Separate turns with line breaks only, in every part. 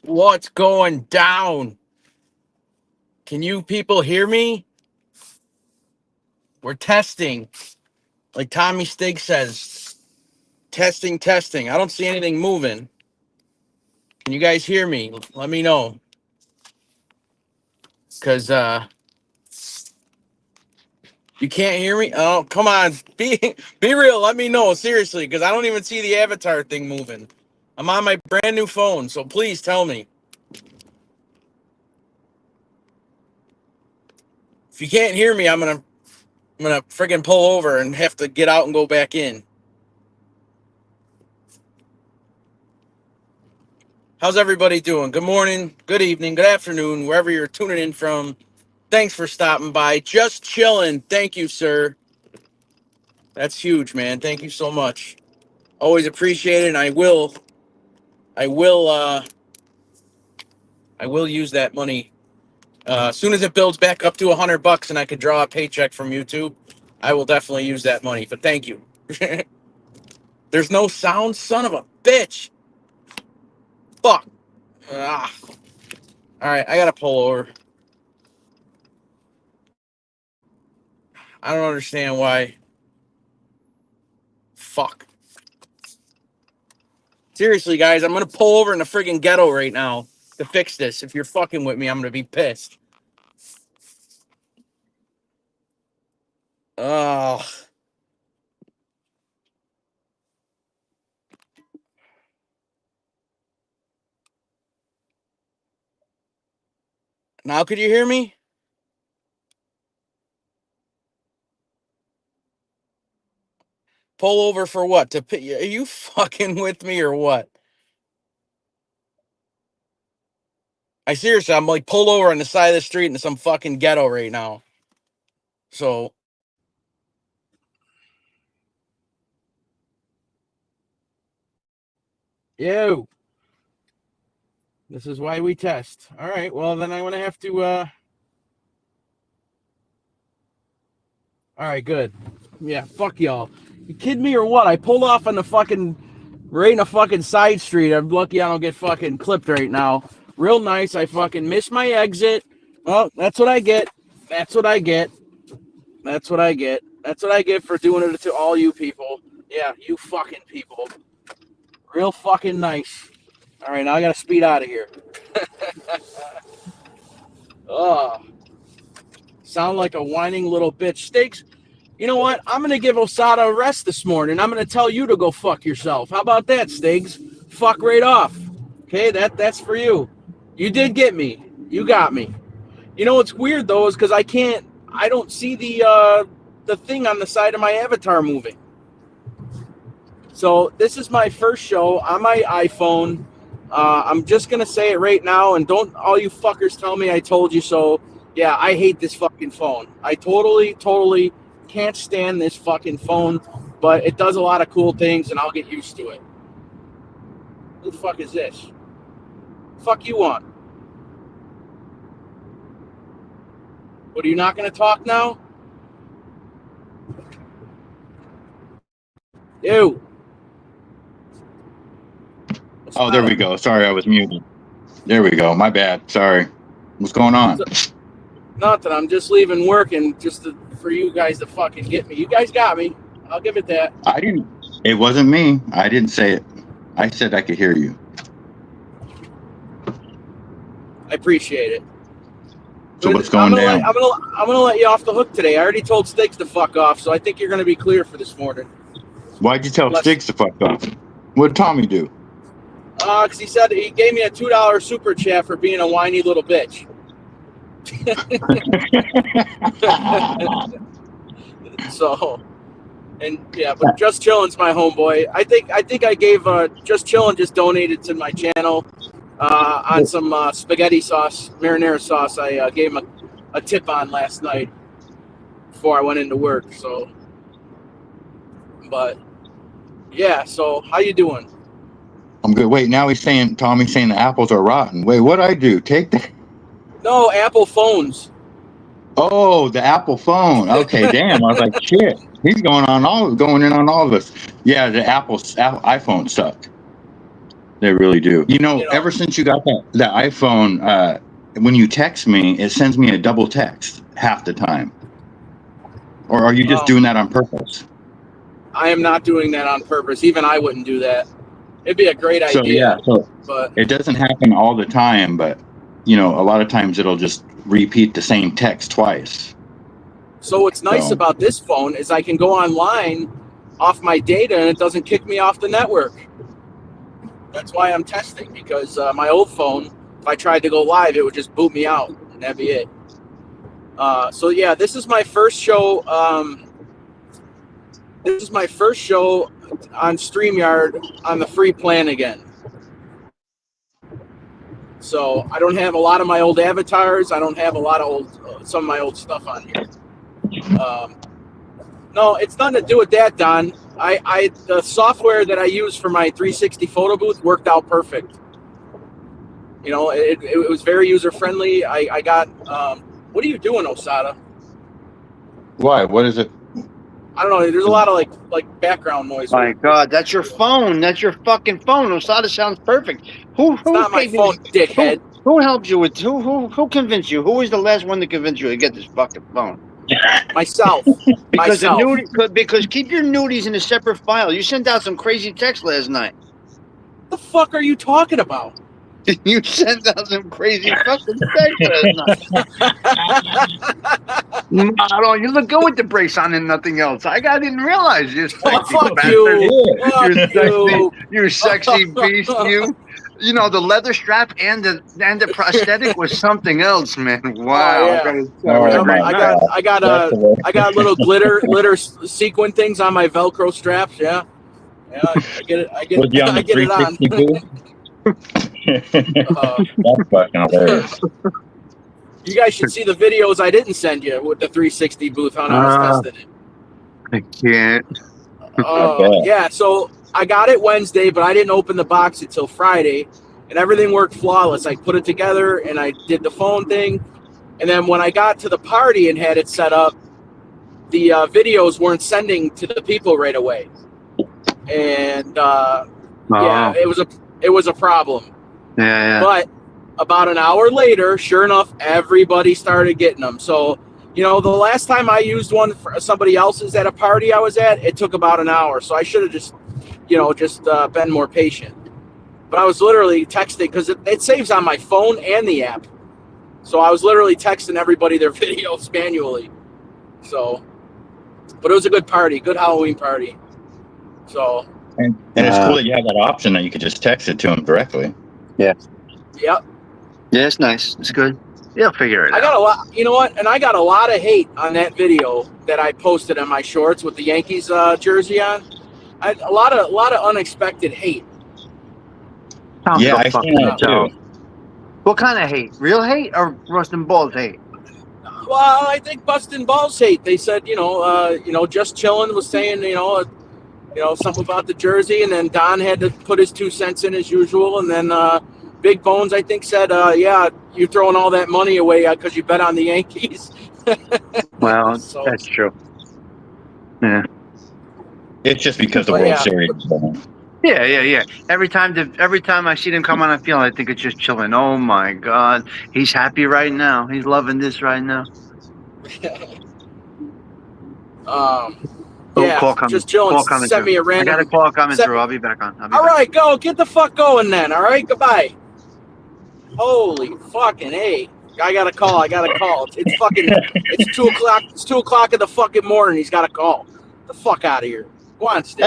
What's going down? Can you people hear me? We're testing. Like Tommy Stig says, testing, testing. I don't see anything moving. Can you guys hear me? Let me know. Because you can't hear me? Oh, come on. Be real. Let me know. Seriously, because I don't even see the avatar thing moving. I'm on my brand new phone, so please tell me. If you can't hear me, I'm gonna friggin' pull over and have to get out and go back in. How's everybody doing? Good morning, good evening, good afternoon, wherever you're tuning in from. Thanks for stopping by. Just chilling. Thank you, sir. That's huge, man. Thank you so much. Always appreciate it, and I will, I will use that money as soon as it builds back up to $100 and I can draw a paycheck from YouTube. I will definitely use that money. But thank you. There's no sound, son of a bitch. Fuck. Ah. All right, I gotta pull over. I don't understand why. Fuck. Seriously, guys, I'm gonna pull over in the friggin' ghetto right now to fix this. If you're fucking with me, I'm gonna be pissed. Oh. Now could you hear me? Pull over for what? Are you fucking with me or what? I seriously, I'm like pulled over on the side of the street in some fucking ghetto right now. So yo. This is why we test. All right, well then I'm gonna have to all right, good. Yeah, fuck y'all. You kidding me or what? I pulled off on the fucking right in a fucking side street. I'm lucky I don't get fucking clipped right now. Real nice. I fucking missed my exit. Oh, that's what I get. That's what I get. That's what I get. That's what I get for doing it to all you people. Yeah, you fucking people. Real fucking nice. All right, now I gotta speed out of here. Oh, sound like a whining little bitch. Steaks. You know what? I'm gonna give Osada a rest this morning. I'm gonna tell you to go fuck yourself. How about that, Stiggs? Fuck right off. Okay, that's for you. You did get me. You got me. You know what's weird though is because I don't see the thing on the side of my avatar moving. So this is my first show on my iPhone. I'm just gonna say it right now, and don't all you fuckers tell me I told you so. Yeah, I hate this fucking phone. I totally can't stand this fucking phone, but it does a lot of cool things, and I'll get used to it. Who the fuck is this? Fuck you on. What, are you not gonna talk now? Ew.
Oh, there we go. Sorry, I was muted. There we go. My bad. Sorry. What's going on?
Nothing. I'm just leaving work and for you guys to fucking get me. You guys got me. I'll give it that.
I didn't. It wasn't me. I didn't say it. I said I could hear you.
I appreciate it.
So what's going down?
I'm gonna let you off the hook today. I already told Stiggs to fuck off, so I think you're gonna be clear for this morning.
Why'd you tell Stiggs to fuck off? What'd Tommy do?
Because he said he gave me a $2 super chat for being a whiny little bitch. So, and yeah, but Just Chillin's my homeboy. I think I gave Just Chillin just donated to my channel on some spaghetti sauce, marinara sauce. I gave him a tip on last night before I went into work. So, but yeah. So how you doing?
I'm good. Wait, now Tommy's saying the apples are rotten. Wait, what'd I do? Take that?
No, Apple phones.
Oh, the Apple phone. Okay, damn. I was like, shit. He's going in on all of us. Yeah, the iPhone sucked. They really do.
You know,
Ever since you got that iPhone, when you text me, it sends me a double text half the time. Or are you just doing that on purpose?
I am not doing that on purpose. Even I wouldn't do that. It'd be a great idea. But
it doesn't happen all the time, but a lot of times it'll just repeat the same text twice.
So what's nice about this phone is I can go online off my data and it doesn't kick me off the network. That's why I'm testing, because my old phone, if I tried to go live, it would just boot me out, and that'd be it. So yeah, this is my first show. This is my first show on StreamYard on the free plan again. So I don't have a lot of my old avatars. I don't have a lot of some of my old stuff on here. No, it's nothing to do with that, Don. The software that I use for my 360 photo booth worked out perfect. It was very user friendly. I got. What are you doing, Osada?
Why? What is it?
I don't know. There's a lot of like background noise.
My God, that's your phone. That's your fucking phone. Osada sounds perfect.
It's not my phone, dickhead.
Who helped you with? Who convinced you? Who was the last one to convince you to get this fucking phone?
Myself.
Because keep your nudies in a separate file. You sent out some crazy text last night.
What the fuck are you talking about?
You sent out some crazy fucking text last night. No, you look good with the brace on and nothing else. I didn't realize you're sexy.
Fuck
bastard.
you.
You sexy beast. You know, the leather strap and the prosthetic was something else, man. Wow.
Yeah. I got little glitter sequin things on my Velcro straps. Yeah. Yeah, I get it. I get it on.
That's fucking hilarious.
You guys should see the videos I didn't send you with the 360 booth on how I was testing it.
I can't.
Yeah, so I got it Wednesday, but I didn't open the box until Friday, and everything worked flawless. I put it together, and I did the phone thing, and then when I got to the party and had it set up, the videos weren't sending to the people right away, and yeah, it was a problem.
Yeah.
But about an hour later, sure enough, everybody started getting them. So, the last time I used one for somebody else's at a party I was at, it took about an hour. So I should have just been more patient. But I was literally texting because it saves on my phone and the app. So I was literally texting everybody their videos manually. So, but it was a good party, good Halloween party. So.
And it's cool that you have that option that you could just text it to them directly.
Yeah.
Yep.
Yeah, it's nice. It's good. You'll figure it out.
I got a lot. You know what? And I got a lot of hate on that video that I posted on my shorts with the Yankees jersey on. A lot of unexpected hate.
Yeah, I seen that too.
What kind of hate? Real hate or Rustin Balls hate?
Well, I think Bustin' Balls hate. They said, just chilling was saying, something about the jersey, and then Don had to put his 2 cents in as usual, and then Big Bones, I think, said, yeah, you're throwing all that money away because you bet on the Yankees.
Well, that's true. Yeah.
It's just because the World Series.
Yeah. Every time I see them come on the field, I think it's just chilling. Oh my God, he's happy right now. He's loving this right now.
Just chilling. Send me a random.
I got a call coming through. I'll be back on.
All right, go. Get the fuck going then. All right, goodbye. Holy fucking A. I got a call. It's fucking. It's 2 o'clock. It's 2 o'clock in the fucking morning. He's got a call. Get the fuck out of here. Go on, Steve.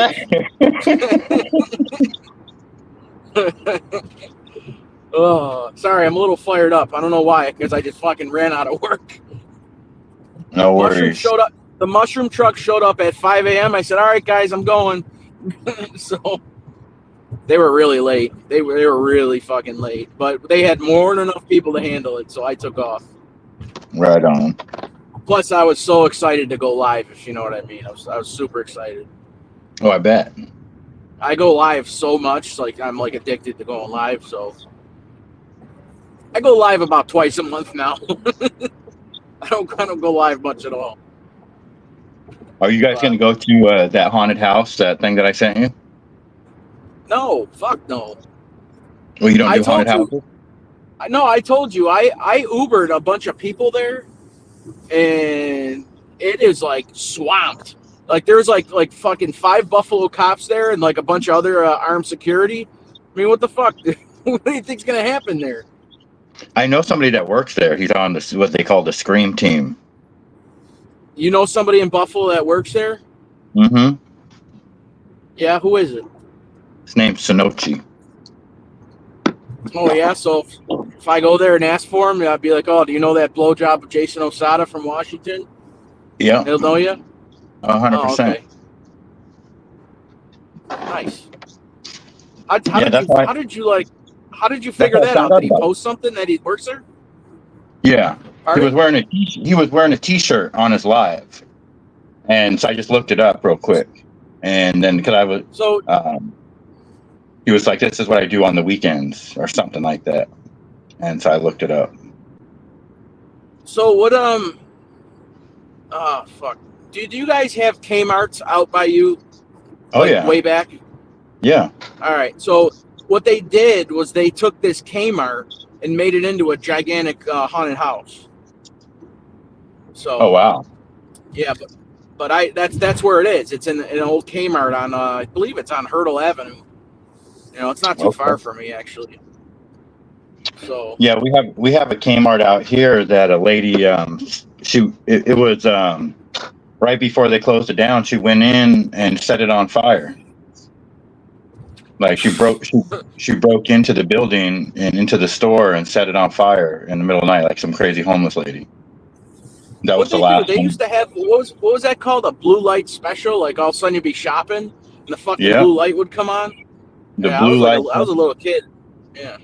Oh, sorry. I'm a little fired up. I don't know why. Because I just fucking ran out of work.
No worries.
The mushroom truck showed up at 5 a.m. I said, all right, guys, I'm going. So they were really late. They were really fucking late. But they had more than enough people to handle it, so I took off.
Right on.
Plus, I was so excited to go live, if you know what I mean. I was super excited.
Oh, I bet.
I go live so much. I'm addicted to going live, so I go live about twice a month now. I don't go live much at all.
Are you guys going to go to that haunted house, that thing that I sent you?
No, fuck no.
Well, you don't
I
do haunted
told you.
houses?
No, I told you. I Ubered a bunch of people there, and it is like swamped. Like there's like fucking 5 Buffalo cops there and like a bunch of other armed security. I mean, what the fuck? What do you think's gonna happen there?
I know somebody that works there. He's on this what they call the Scream team.
You know somebody in Buffalo that works there?
Mm-hmm.
Yeah, who is it?
His name's Sonochi.
Oh yeah, so if I go there and ask for him, I'd be like, "Oh, do you know that blowjob of Jason Osada from Washington?"
Yeah,
He'll know you.
100%.
Oh, okay. Nice. How
Yeah, that's why.
how did you figure
That's
that
why I
out?
found out
Did he
about it.
post something that he works there?
Yeah,
Pardon?
he was wearing a T-shirt on his live, and so I just looked it up real quick, and then because I was,
So
he was like, "This is what I do on the weekends" or something like that, and so I looked it up.
so what oh fuck. Do you guys have Kmart's out by you?
Oh
Like
yeah,
way back?
yeah.
All right. So what they did was they took this Kmart and made it into a gigantic haunted house.
Oh
So
wow.
yeah, but that's where it is. It's in an old Kmart on I believe it's on Hurdle Avenue. You know, it's not too far
Okay.
from me actually. So
Yeah, we have a Kmart out here that a lady it was right before they closed it down. She went in and set it on fire. Like she broke into the building and into the store and set it on fire in the middle of the night, like some crazy homeless lady. That
what
was the
they do?
last
They used
one.
to have what was that called? A blue light special. Like all of a sudden you'd be shopping and the fucking
Yeah,
blue light would come on.
the
Yeah, I
blue
was
light.
I was a little kid. Yeah.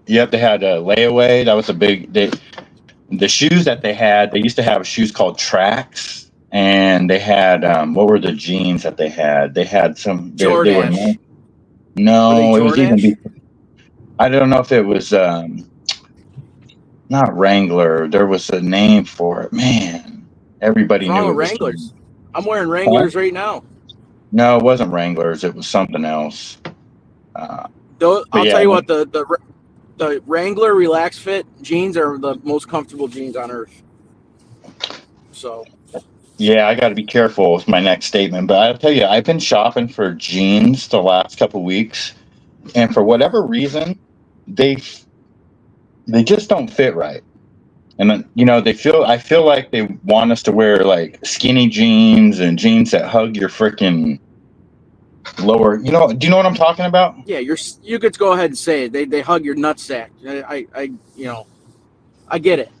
Yep, they had a layaway. That was a big. The shoes that they had. They used to have shoes called Tracks, and they had what were the jeans that they had? They had some. They were
Jordache. Were they
no. It was even.
Jordache?
I don't know if it was not Wrangler. There was a name for it. Man,
What's
everybody
wrong
knew
with
it was.
Wranglers? I'm wearing
Huh?
Wranglers right now.
No, it wasn't Wranglers. It was something else. But
I'll
yeah,
tell you what, the Wrangler Relax Fit jeans are the most comfortable jeans on earth. So
yeah, I got to be careful with my next statement. But I'll tell you, I've been shopping for jeans the last couple of weeks, and for whatever reason, they they just don't fit right. And then, I feel like they want us to wear like skinny jeans and jeans that hug your freaking lower. Do you know what I'm talking about?
yeah, you could go ahead and say it. They hug your nutsack. I get it.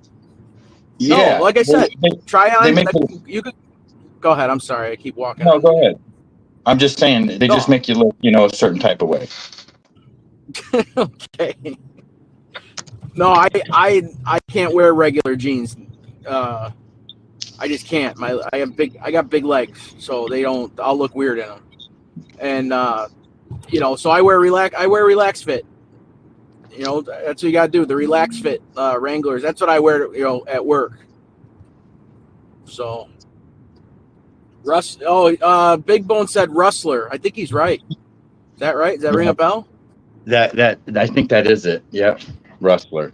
No,
Yeah,
like I said, try
they
on.
make it.
You could go ahead. I'm sorry, I keep walking
No,
on.
go ahead. I'm just saying they just
No,
make you look, a certain type of way.
okay. No, I can't wear regular jeans. I just can't. I got big legs, so they don't. I'll look weird in them. And so I wear Relax Fit. That's what you got to do. The Relax Fit Wranglers. That's what I wear. At work. So Big Bone said Rustler. I think he's right. Is that right? Does that ring a bell?
That I think that is it. Yep, Rustler.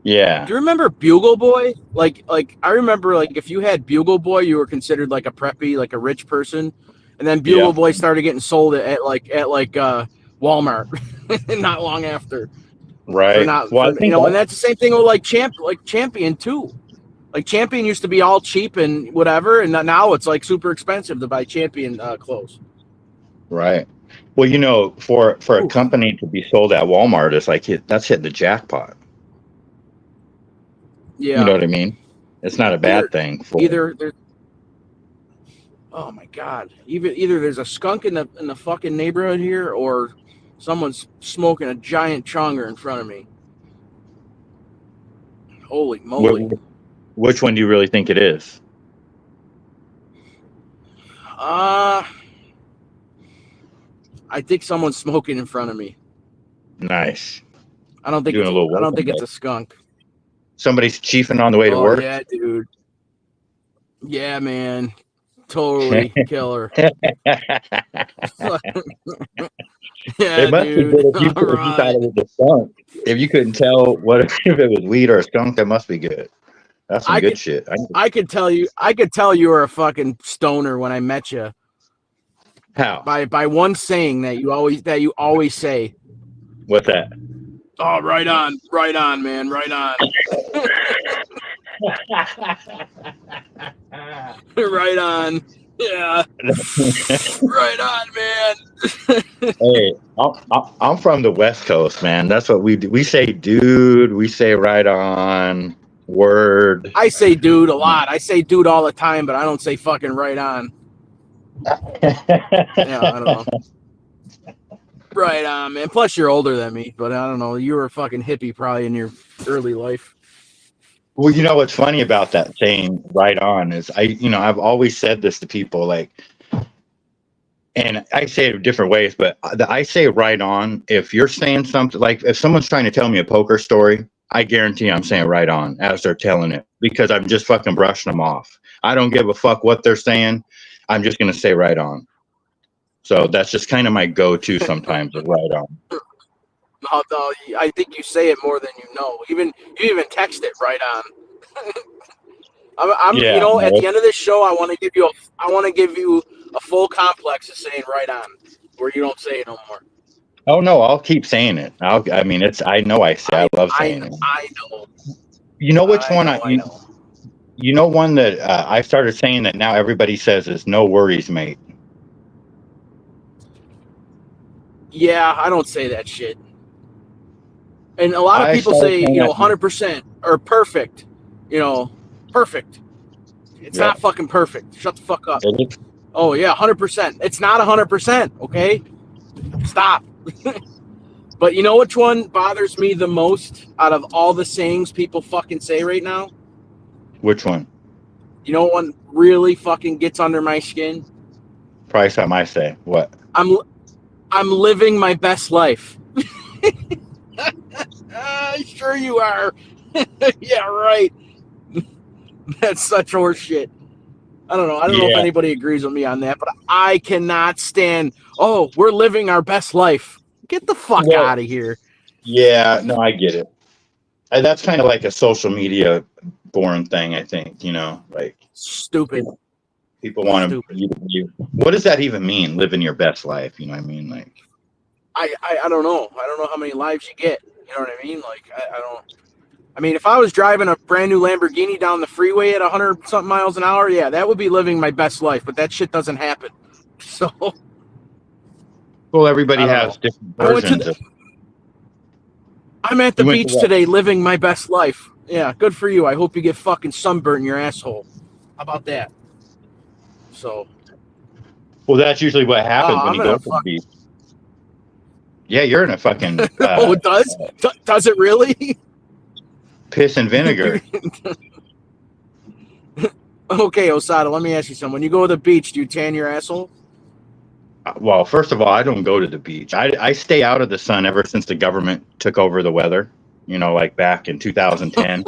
Yeah.
Do you remember Bugle Boy? Like I remember if you had Bugle Boy, you were considered like a preppy, like a rich person. And then Bugle Boy started getting sold at Walmart not long after.
Right.
And that's the same thing with Champion too. Like Champion used to be all cheap and whatever, and now it's like super expensive to buy Champion clothes.
Right. Well, for a company to be sold at Walmart, it's like that's hitting the jackpot.
Yeah.
You know what I mean? It's not a bad thing.
Oh my God! Either there's a skunk in the fucking neighborhood here, or someone's smoking a giant chonger in front of me. Holy moly!
Which one do you really think it is?
I think someone's smoking in front of me.
Nice.
I don't think it's a skunk.
Somebody's chiefing on the way to work.
Yeah, dude. Yeah, man. Totally killer. Yeah,
It must be
dude.
good if you,
All
if you thought
right.
it was a skunk. If you couldn't tell what if it was weed or a skunk, that must be good. That's some
I
good
could
shit.
I could tell you were a fucking stoner when I met you
How?
by one saying that you always say.
What's that?
Oh, right on, man, right on, right on. Yeah, right on, man.
Hey, I'm from the West Coast, man. That's what we do. We say, dude. We say, right on. Word.
I say dude a lot. I say dude all the time, but I don't say fucking right on. Yeah, I don't know. Right on, man. Plus, you're older than me, but I don't know. You were a fucking hippie probably in your early life.
Well, you know what's funny about that saying "right on" is I've always said this to people, like, and I say it different ways, but I say "right on" if you're saying something, like if someone's trying to tell me a poker story, I guarantee I'm saying "right on" as they're telling it, because I'm just fucking brushing them off. I don't give a fuck what they're saying. I'm just gonna say "right on." So that's just kind of my go-to sometimes, is "right on."
No, I think you say it more than you know. You even text it right on.
Yeah.
At the end of this show, I want to give you a full complex of saying right on, where you don't say it no more.
Oh no, I'll keep saying it. I mean, I know I love saying it.
I know.
You know which one
I know.
You know one that I started saying that now everybody says is "no worries, mate."
Yeah, I don't say that shit. And a lot of
I
people
started
say,
saying that.
100% or perfect. Perfect. It's
Yeah.
not fucking perfect. Shut the fuck up.
It is.
Oh yeah, 100%. It's not 100%. Okay, stop. But you know which one bothers me the most out of all the sayings people fucking say right now?
Which one?
You know what one really fucking gets under my skin?
Probably something I say. What?
I'm living my best life. Sure you are. Yeah, right. That's such horse shit. I don't know. I don't know if
Yeah.
anybody agrees with me on that, but I cannot stand, oh, we're living our best life. Get the fuck
Well,
out of here.
yeah. No, I get it. That's kind of like a social media born thing, I think. Like
Stupid.
people want
Stupid.
to. What does that even mean? Living your best life. You know what I mean? Like,
I don't know. I don't know how many lives you get. You know what I mean? Like, I don't. I mean, if I was driving a brand new Lamborghini down the freeway at 100 something miles an hour, yeah, that would be living my best life. But that shit doesn't happen. So,
well, everybody
I don't
has
know.
different versions of.
I'm at the
You went to
beach
what?
today living my best life. Yeah, good for you. I hope you get fucking sunburnt in your asshole. How about that? So,
Well, that's usually what happens when
I'm
you
in
go
a
to the
fuck.
beach. Yeah, you're in a fucking
Oh, it does? Does it really?
piss and vinegar.
Okay, Osada, let me ask you something. When you go to the beach, do you tan your asshole?
Well, first of all, I don't go to the beach. I stay out of the sun ever since the government took over the weather. Like back in 2010,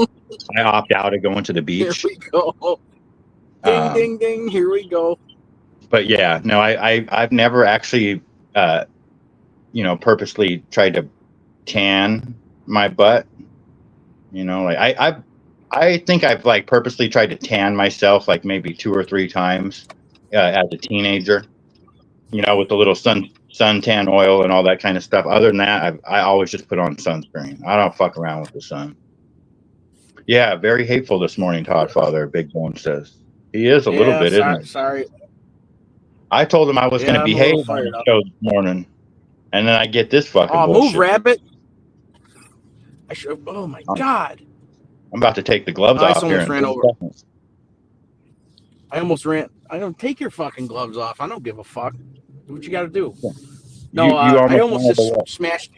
I opt out of going to the
Here
beach.
we go. Ding, ding, ding. Here we go.
But yeah, no, I've never actually, purposely tried to tan my butt. Like I think I've like purposely tried to tan myself like maybe 2 or 3 times as a teenager. With the little suntan oil and all that kind of stuff. Other than that, I always just put on sunscreen. I don't fuck around with the sun. Yeah, very hateful this morning, Todd Father, Big Bone says. He is a little bit, isn't he?
Sorry.
I told him I was going to
I'm a
behave
little
on
fired
the
up.
show this morning, and then I get this fucking
Oh,
bullshit.
move, rabbit. Oh, my God.
I'm about to take the gloves
I
off here
almost
in
ran
3
over.
seconds.
I almost ran. I don't take your fucking gloves off. I don't give a fuck. Do what you got to do.
Yeah.
No,
You
I
almost
almost
ran
just
over what?
smashed.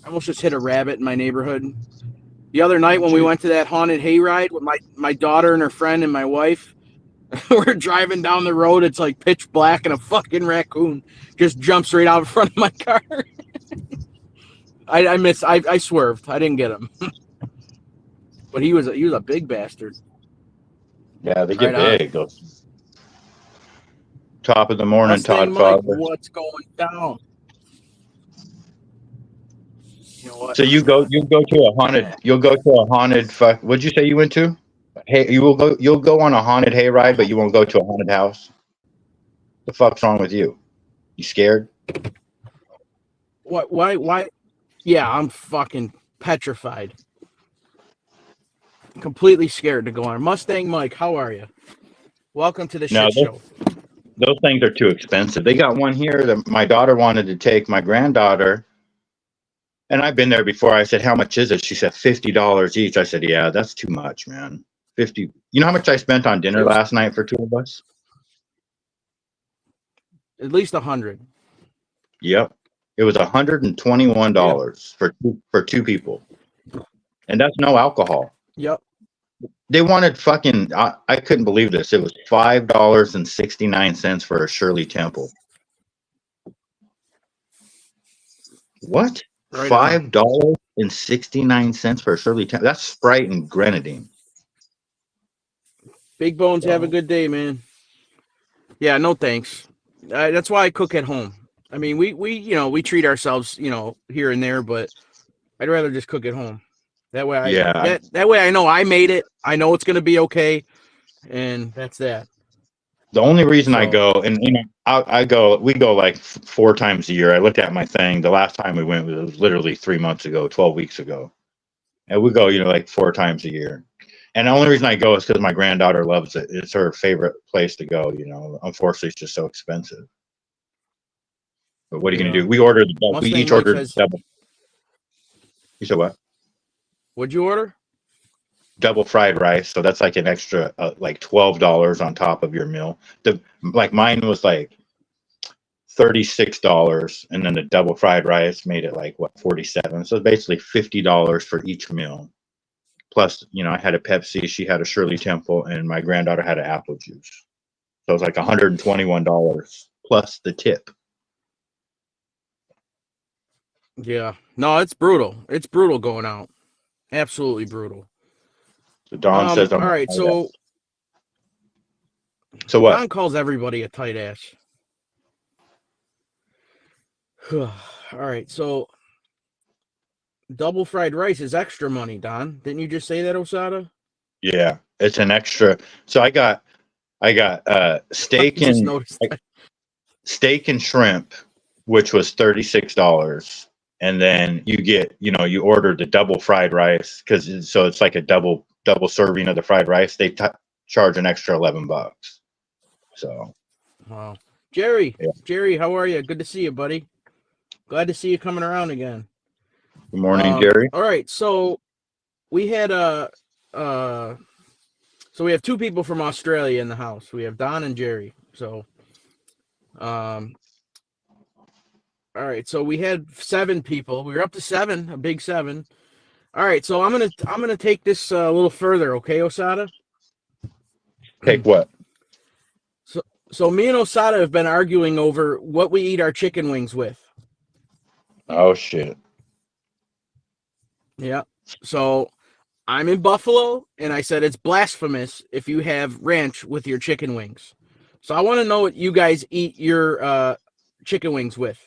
I almost just hit a rabbit in my neighborhood. The other night when we went to that haunted hayride with my daughter and her friend and my wife, we're driving down the road. It's like pitch black, and a fucking raccoon just jumps right out in front of my car. I swerved. I didn't get him, but he was a big bastard.
Yeah, they get
Right on.
big. Top of the morning,
Mustang
Todd
Mike,
Father.
what's going down? You know what?
So you'll go to a haunted fuck. What'd you say you went to? Hey, you'll go on a haunted hayride, but you won't go to a haunted house. The fuck's wrong with you? You scared?
What? Why? Yeah, I'm fucking petrified. Completely scared to go on. Mustang Mike, how are you? Welcome to the
No,
shit show.
those things are too expensive. They got one here that my daughter wanted to take my granddaughter, and I've been there before. I said, "How much is it?" She said, $50 each. I said, "Yeah, that's too much, man. 50. You know how much I spent on dinner last night for two of us?
At least 100.
Yep, it was $121 for two people, and that's no alcohol.
Yep.
They wanted fucking. I couldn't believe this. It was $5.69 for a Shirley Temple. What?
Right on.
$5.69 for a Shirley Temple. That's Sprite and grenadine.
Big Bones, have a good day, man. Yeah, no thanks. That's why I cook at home. I mean, we treat ourselves, here and there, but I'd rather just cook at home. That way, that way I know I made it. I know it's gonna be okay, and that's that.
The only reason I go, and we go like 4 times a year. I looked at my thing. The last time we went was literally 3 months ago, 12 weeks ago, and we go, like 4 times a year. And the only reason I go is because my granddaughter loves it. It's her favorite place to go. Unfortunately, it's just so expensive. But what are you gonna do? We each ordered double. You said what?
What'd you order?
Double fried rice, so that's like an extra like $12 on top of your meal. Mine was like $36, and then the double fried rice made it like what, 47. So it's basically $50 for each meal. Plus, I had a Pepsi, she had a Shirley Temple, and my granddaughter had an apple juice. So it was like $121 plus the tip.
Yeah, no, it's brutal. It's brutal going out. Absolutely brutal.
So Don says,
all right, so
what?
Don calls everybody a tight ass. All right, so double fried rice is extra money, Don. Didn't you just say that, Osada?
Yeah, it's an extra. So I got steak and shrimp, which was $36. And then you get, you order the double fried rice so it's like a double serving of the fried rice. They charge an extra $11. So,
wow, Jerry, how are you? Good to see you, buddy. Glad to see you coming around again.
Good morning, Jerry.
All right, so we had so we have 2 people from Australia in the house. We have Don and Jerry. So, all right, so we had 7 people. We were up to 7, a big 7. All right, so I'm gonna take this a little further, okay, Osada?
Take what?
So me and Osada have been arguing over what we eat our chicken wings with.
Oh shit.
Yeah. So I'm in Buffalo, and I said it's blasphemous if you have ranch with your chicken wings. So I want to know what you guys eat your chicken wings with.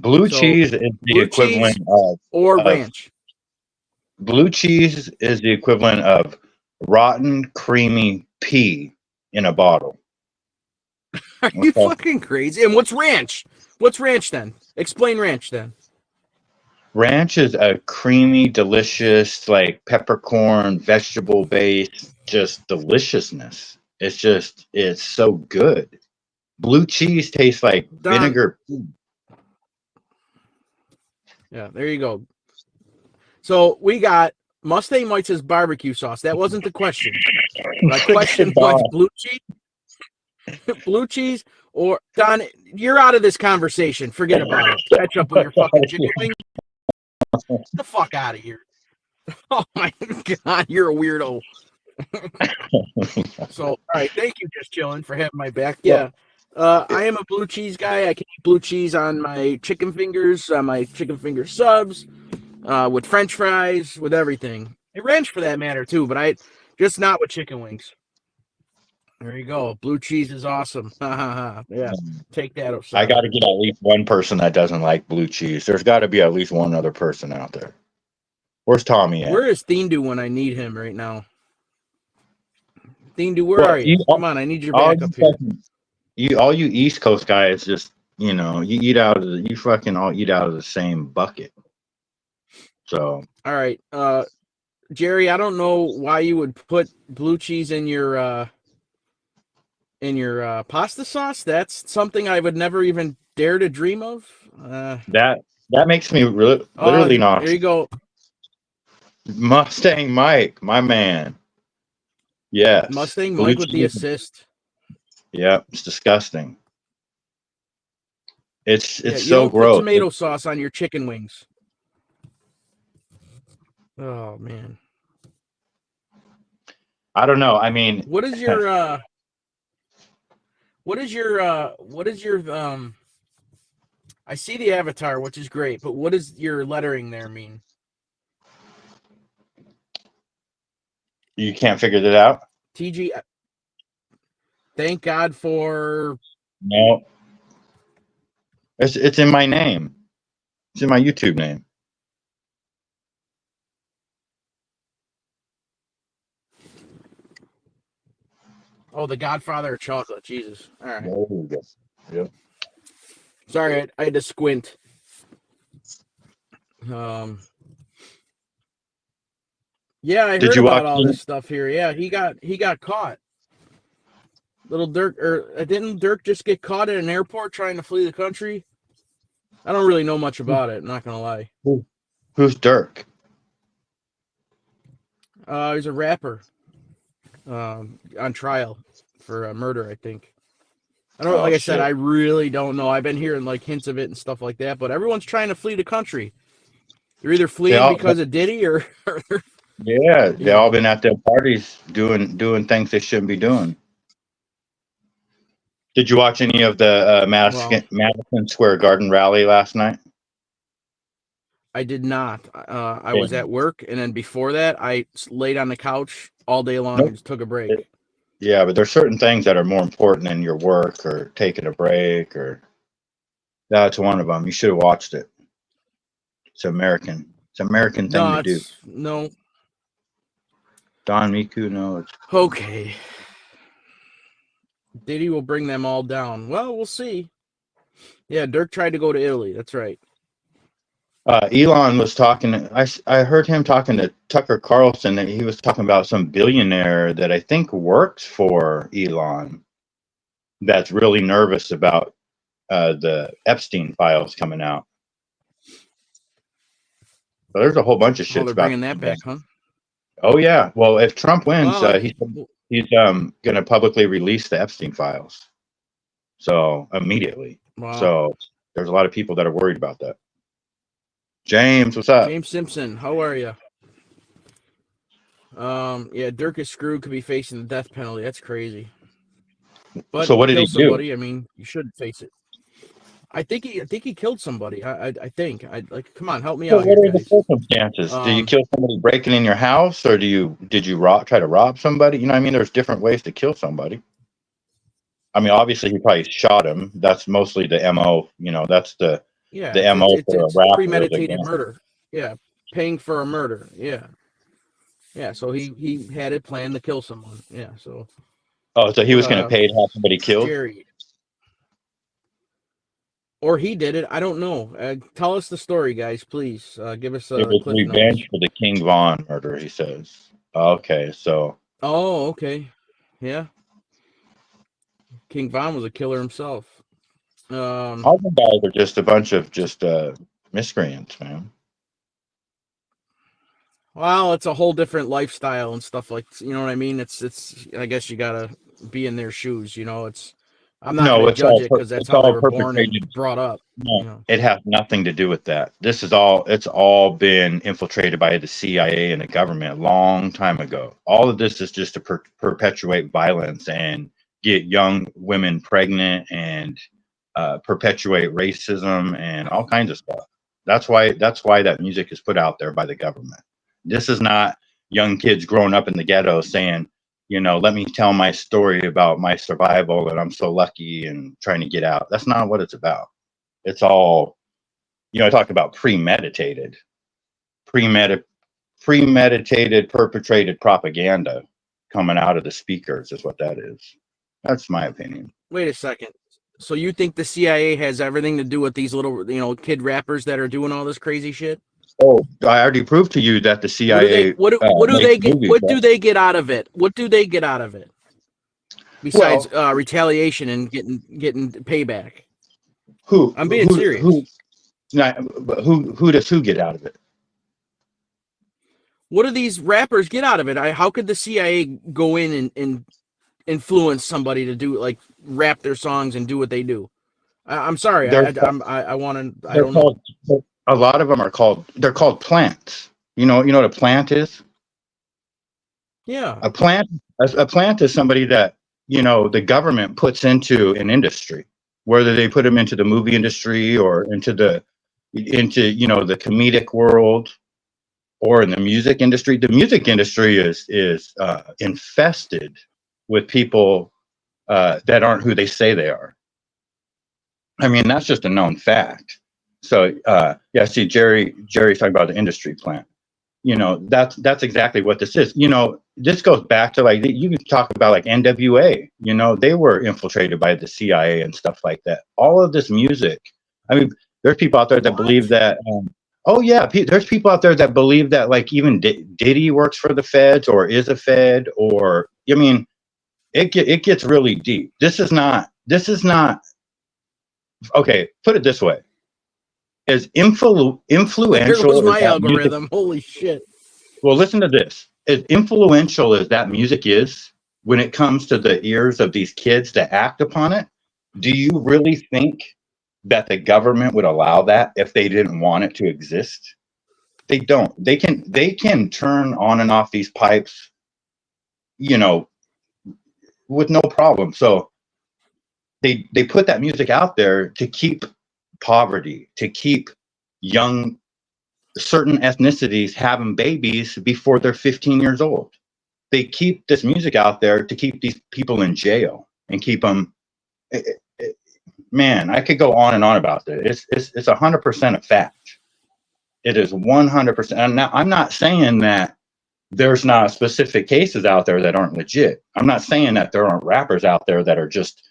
Blue cheese is the equivalent of
ranch.
Blue cheese is the equivalent of rotten, creamy pee in a bottle.
Are you fucking crazy? And what's ranch? What's ranch then? Explain ranch then.
Ranch is a creamy, delicious, like peppercorn, vegetable based, just deliciousness. It's so good. Blue cheese tastes like vinegar.
Yeah, there you go. So we got Mustang Mike's barbecue sauce. That wasn't the question. My question was blue cheese. Blue cheese, or Don, you're out of this conversation. Forget about it. Catch up with your fucking chicken wings. Get the fuck out of here. Oh my God, you're a weirdo. So, all right, thank you, Just Chilling, for having my back. Yeah. I am a blue cheese guy. I can eat blue cheese on my chicken fingers, my chicken finger subs, with French fries, with everything. And ranch for that matter too, but just not with chicken wings. There you go. Blue cheese is awesome. Yeah, take that, Osana.
I got to get at least one person that doesn't like blue cheese. There's got to be at least one other person out there. Where's Tommy at?
Where is Thindu when I need him right now? Thindu, where
Well,
are you? Come on, I need your backup here.
All you East Coast guys, just you fucking all eat out of the same bucket. So
all right, Jerry, I don't know why you would put blue cheese in your pasta sauce. That's something I would never even dare to dream of.
that makes me literally nauseous.
There you go.
Mustang Mike, my man. Yes.
Mustang Mike with the assist.
Yeah, it's disgusting. It's so
you don't
gross.
Put tomato sauce on your chicken wings. Oh man.
I don't know. I mean,
what is your I see the avatar, which is great, but what does your lettering there mean?
You can't figure that out?
TG. Thank God for.
No. It's in my name. It's in my YouTube name.
Oh, the Godfather of chocolate. Jesus. All right.
There you go. Yep.
Sorry, I had to squint. Yeah, I heard about all this stuff here. Yeah, he got caught. Little Dirk, or didn't Dirk just get caught at an airport trying to flee the country? I don't really know much about it. I'm not gonna lie.
Who's Dirk?
He's a rapper. On trial for murder, I think. I don't. I said, I really don't know. I've been hearing like hints of it and stuff like that, but everyone's trying to flee the country. They're either fleeing because of Diddy or.
Yeah, they all been at their parties doing things they shouldn't be doing. Did you watch any of the Madison Square Garden rally last night?
I did not. I was at work, and then before that, I laid on the couch all day long and just took a break.
Yeah, but there's certain things that are more important than your work or taking a break, or that's one of them. You should have watched it. It's American. It's an American thing to do.
No.
Don Miku, no. It's
okay. Diddy will bring them all down. Well, we'll see. Yeah, Dirk tried to go to Italy. That's right.
Elon was talking. I heard him talking to Tucker Carlson, and he was talking about some billionaire that I think works for Elon that's really nervous about the Epstein files coming out. So there's a whole bunch of shit
about bringing that back, huh?
Oh yeah. Well, if Trump wins, he's going to publicly release the Epstein files. So immediately.
Wow.
So there's a lot of people that are worried about that. James, what's up?
James Simpson, how are you? Yeah, Dirk is screwed. Could be facing the death penalty. That's crazy. But
so what did he do?
I mean, you should face it. I think he killed somebody. I think. Come on, help me out.
What are the circumstances? Did you kill somebody breaking in your house, or did you try to rob somebody? You know what I mean? There's different ways to kill somebody. I mean, obviously he probably shot him. That's mostly the MO. You know, that's the MO for a rapper.
Premeditated murder. Yeah, paying for a murder. Yeah. Yeah. So he had it planned to kill someone. Yeah. So.
Oh, so he was going to pay to have somebody killed.
Jerry. Or he did it. I don't know. Tell us the story, guys, please. Give us a
it was revenge for the King Von murder, he says. Okay, so.
Oh, okay. Yeah. King Von was a killer himself.
All the guys are just a bunch of miscreants, man.
Well, it's a whole different lifestyle and stuff like, you know what I mean? It's. I guess you gotta be in their shoes. You know, I'm not going to judge it because that's how they were born and brought up.
No, you know. It has nothing to do with that. It's all been infiltrated by the CIA and the government a long time ago. All of this is just to perpetuate violence and get young women pregnant and perpetuate racism and all kinds of stuff. That's why that music is put out there by the government. This is not young kids growing up in the ghetto saying, let me tell my story about my survival and I'm so lucky and trying to get out. That's not what it's about. It's all, I talked about premeditated, perpetrated propaganda coming out of the speakers is what that is. That's my opinion.
Wait a second. So you think the CIA has everything to do with these little, kid rappers that are doing all this crazy shit?
Oh, I already proved to you that the CIA.
What do they get? What do they get out of it? What do they get out of it? Besides retaliation and getting payback.
Who?
I'm being serious.
Who does who get out of it?
What do these rappers get out of it? How could the CIA go in and influence somebody to do like rap their songs and do what they do? I'm sorry. I want to. I don't know.
A lot of them are called. They're called plants. You know what a plant is?
Yeah.
A plant is somebody that the government puts into an industry, whether they put them into the movie industry or into the comedic world or in the music industry. The music industry is infested with people that aren't who they say they are. I mean, that's just a known fact. So see, Jerry's talking about the industry plant. That's exactly what this is. This goes back to like you can talk about like NWA. They were infiltrated by the CIA and stuff like that. All of this music. I mean, there's people out there that believe that. There's people out there that believe that like even Diddy works for the feds or is a fed, or I mean, it gets really deep. This is not. Okay, put it this way. As influential
There goes my
as
algorithm.
Music,
holy shit.
Well, listen to this. As influential as that music is when it comes to the ears of these kids that act upon it, do you really think that the government would allow that if they didn't want it to exist? They don't. They can turn on and off these pipes, with no problem. So they put that music out there to keep poverty, to keep certain ethnicities having babies before they're 15 years old. They keep this music out there to keep these people in jail and keep them. Man, I could go on and on about this. It's 100% a fact. It is 100%. And now I'm not saying that there's not specific cases out there that aren't legit. I'm not saying that there aren't rappers out there that are just,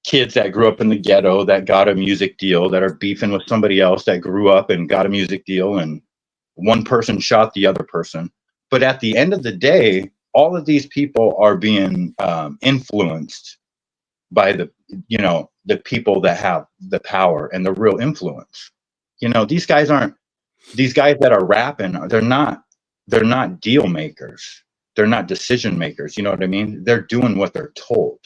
kids that grew up in the ghetto that got a music deal that are beefing with somebody else that grew up and got a music deal and one person shot the other person. But at the end of the day, all of these people are being influenced by the people that have the power and the real influence. These guys that are rapping, they're not deal makers. They're not decision makers. You know what I mean? They're doing what they're told.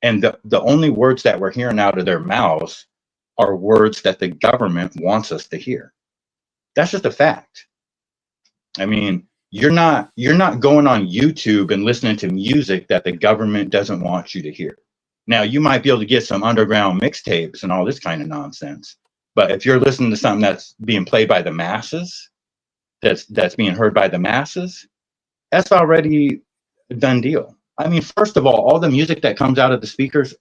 And the only words that we're hearing out of their mouths are words that the government wants us to hear. That's just a fact. I mean, you're not going on YouTube and listening to music that the government doesn't want you to hear. Now, you might be able to get some underground mixtapes and all this kind of nonsense. But if you're listening to something that's being played by the masses, that's being heard by the masses, that's already a done deal. I mean, first of all the music that comes out of the speakers,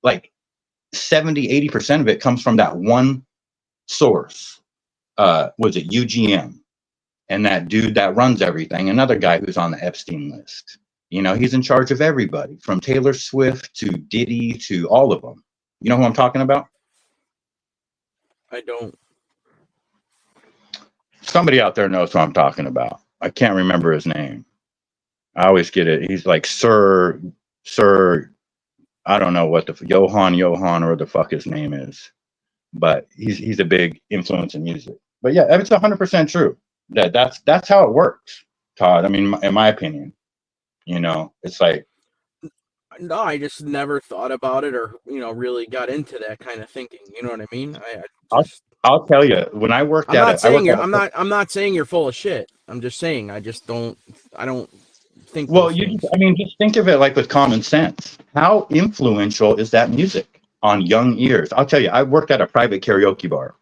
like 70-80% of it comes from that one source. Was it UGM? And that dude that runs everything, another guy who's on the Epstein list. He's in charge of everybody from Taylor Swift to Diddy to all of them. You know who I'm talking about?
I don't.
Somebody out there knows who I'm talking about. I can't remember his name. I always get it. He's like Sir, I don't know what Johan or the fuck his name is, but he's a big influence in music. But yeah, it's 100% true. That's how it works, Todd. I mean, in my opinion, it's like.
No, I just never thought about it or really got into that kind of thinking. You know what I mean?
I'll tell you, when I worked
I'm not saying you're full of shit. I'm just saying I don't think.
Well, just think of it like with common sense. How influential is that music on young ears? I'll tell you, I worked at a private karaoke bar,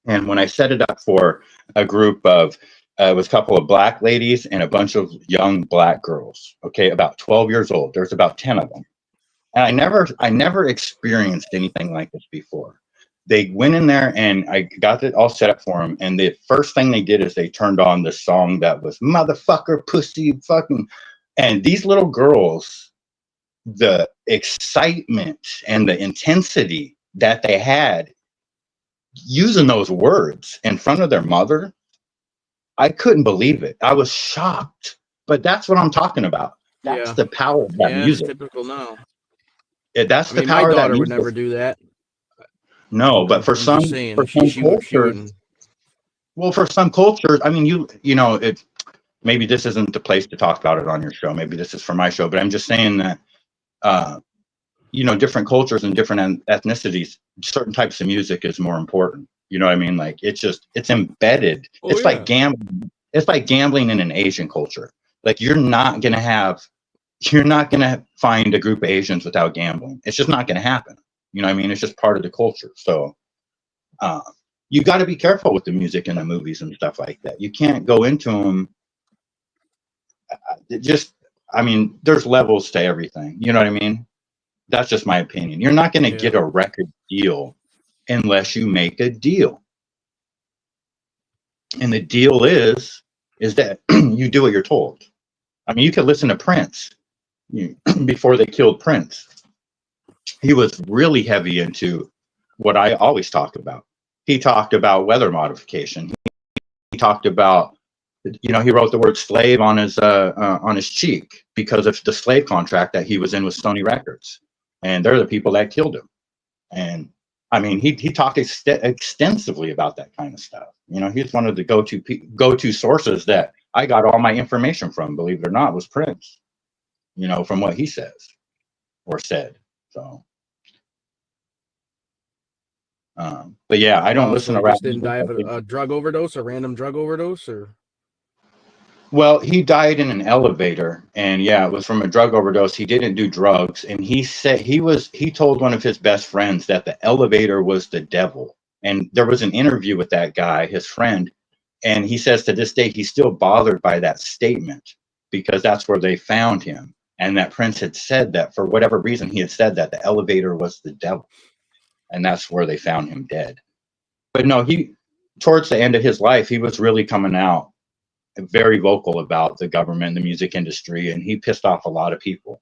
and when I set it up for a group of It was a couple of black ladies and a bunch of young black girls. Okay, about 12 years old. There's about 10 of them, and I never experienced anything like this before. They went in there and I got it all set up for them. And the first thing they did is they turned on the song that was "Motherfucker, Pussy, Fucking," and these little girls, the excitement and the intensity that they had using those words in front of their mother, I couldn't believe it. I was shocked. But that's what I'm talking about. That's
Yeah.
the power of that
Yeah, it's
music.
typical now.
That's
I
the
mean,
power
my
of that
daughter would
music.
never do that.
No, but for
I'm
some
just saying,
for
she
some cultures,
wouldn't.
well, for some cultures, I mean, you know, it maybe this isn't the place to talk about it on your show. Maybe this is for my show, but I'm just saying that you know, different cultures and different ethnicities, certain types of music is more important. You know what I mean? Like it's embedded.
Oh,
It's
yeah.
like gambling. It's like gambling in an Asian culture. Like you're not gonna find a group of Asians without gambling. It's just not gonna happen. You know what I mean? It's just part of the culture. So you got to be careful with the music and the movies and stuff like that. You can't go into them. I mean, there's levels to everything. You know what I mean? That's just my opinion. You're not going to get a record deal unless you make a deal. And the deal is that you do what you're told. I mean, you could listen to Prince before they killed Prince. He was really heavy into what I always talk about. He talked about weather modification. He talked about, you know, he wrote the word slave on his cheek because of the slave contract that he was in with Sony Records. And they're the people that killed him. And I mean, he talked extensively about that kind of stuff. You know, he's one of the go-to sources that I got all my information from, believe it or not, was Prince, you know, from what he says or said. So, but yeah, I don't listen
so
to
he
rap
just didn't die of a drug overdose, a random drug overdose, or?
Well, he died in an elevator, and yeah, it was from a drug overdose. He didn't do drugs, and he said he told one of his best friends that the elevator was the devil. And there was an interview with that guy, his friend, and he says to this day he's still bothered by that statement because that's where they found him, and that Prince had said that for whatever reason he had said that the elevator was the devil, and that's where they found him dead. But no, towards the end of his life, he was really coming out very vocal about the government, the music industry, and he pissed off a lot of people.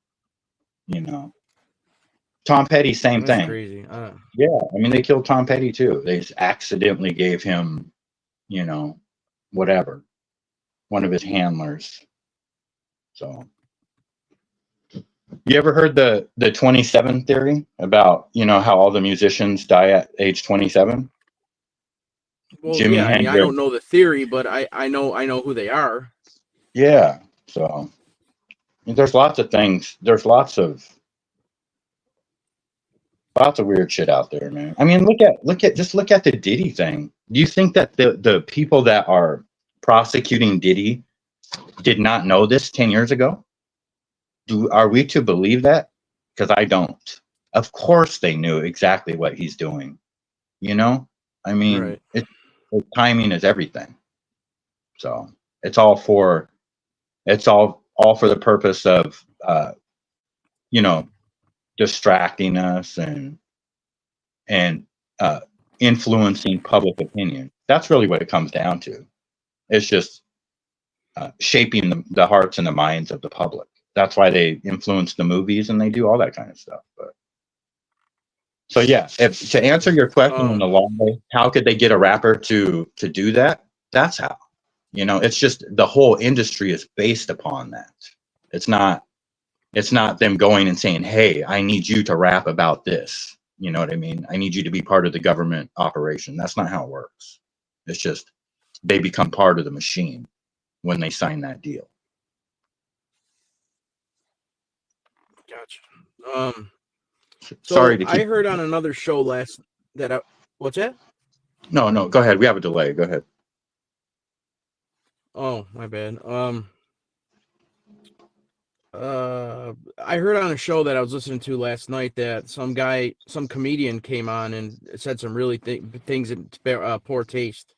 You know, Tom Petty, same
That's
thing.
Crazy.
Yeah, I mean, they killed Tom Petty too. They just accidentally gave him, you know, whatever, one of his handlers. So, you ever heard the 27 theory about, you know, how all the musicians die at age 27?
Well,
Jimi
yeah, I mean, I
Hendrix.
don't know the theory, but I know who they are.
Yeah, so there's lots of things. There's lots of weird shit out there, man. I mean, look at the Diddy thing. Do you think that the people that are prosecuting Diddy did not know this 10 years ago? Are we to believe that? Because I don't. Of course they knew exactly what he's doing. You know? I mean,
Right.
timing is everything. So it's all for the purpose of you know, distracting us and influencing public opinion. That's really what it comes down to. It's just shaping the hearts and the minds of the public. That's why they influence the movies and they do all that kind of stuff. But so yeah, to answer your question in the long way, how could they get a rapper to do that? That's how. You know, it's just the whole industry is based upon that. It's not them going and saying, "Hey, I need you to rap about this." You know what I mean? I need you to be part of the government operation. That's not how it works. It's just they become part of the machine when they sign that deal.
Gotcha. So
Sorry to keep.
I heard on another show what's that?
No, go ahead. We have a delay. Go ahead.
Oh, my bad. I heard on a show that I was listening to last night that some comedian came on and said some really things in poor taste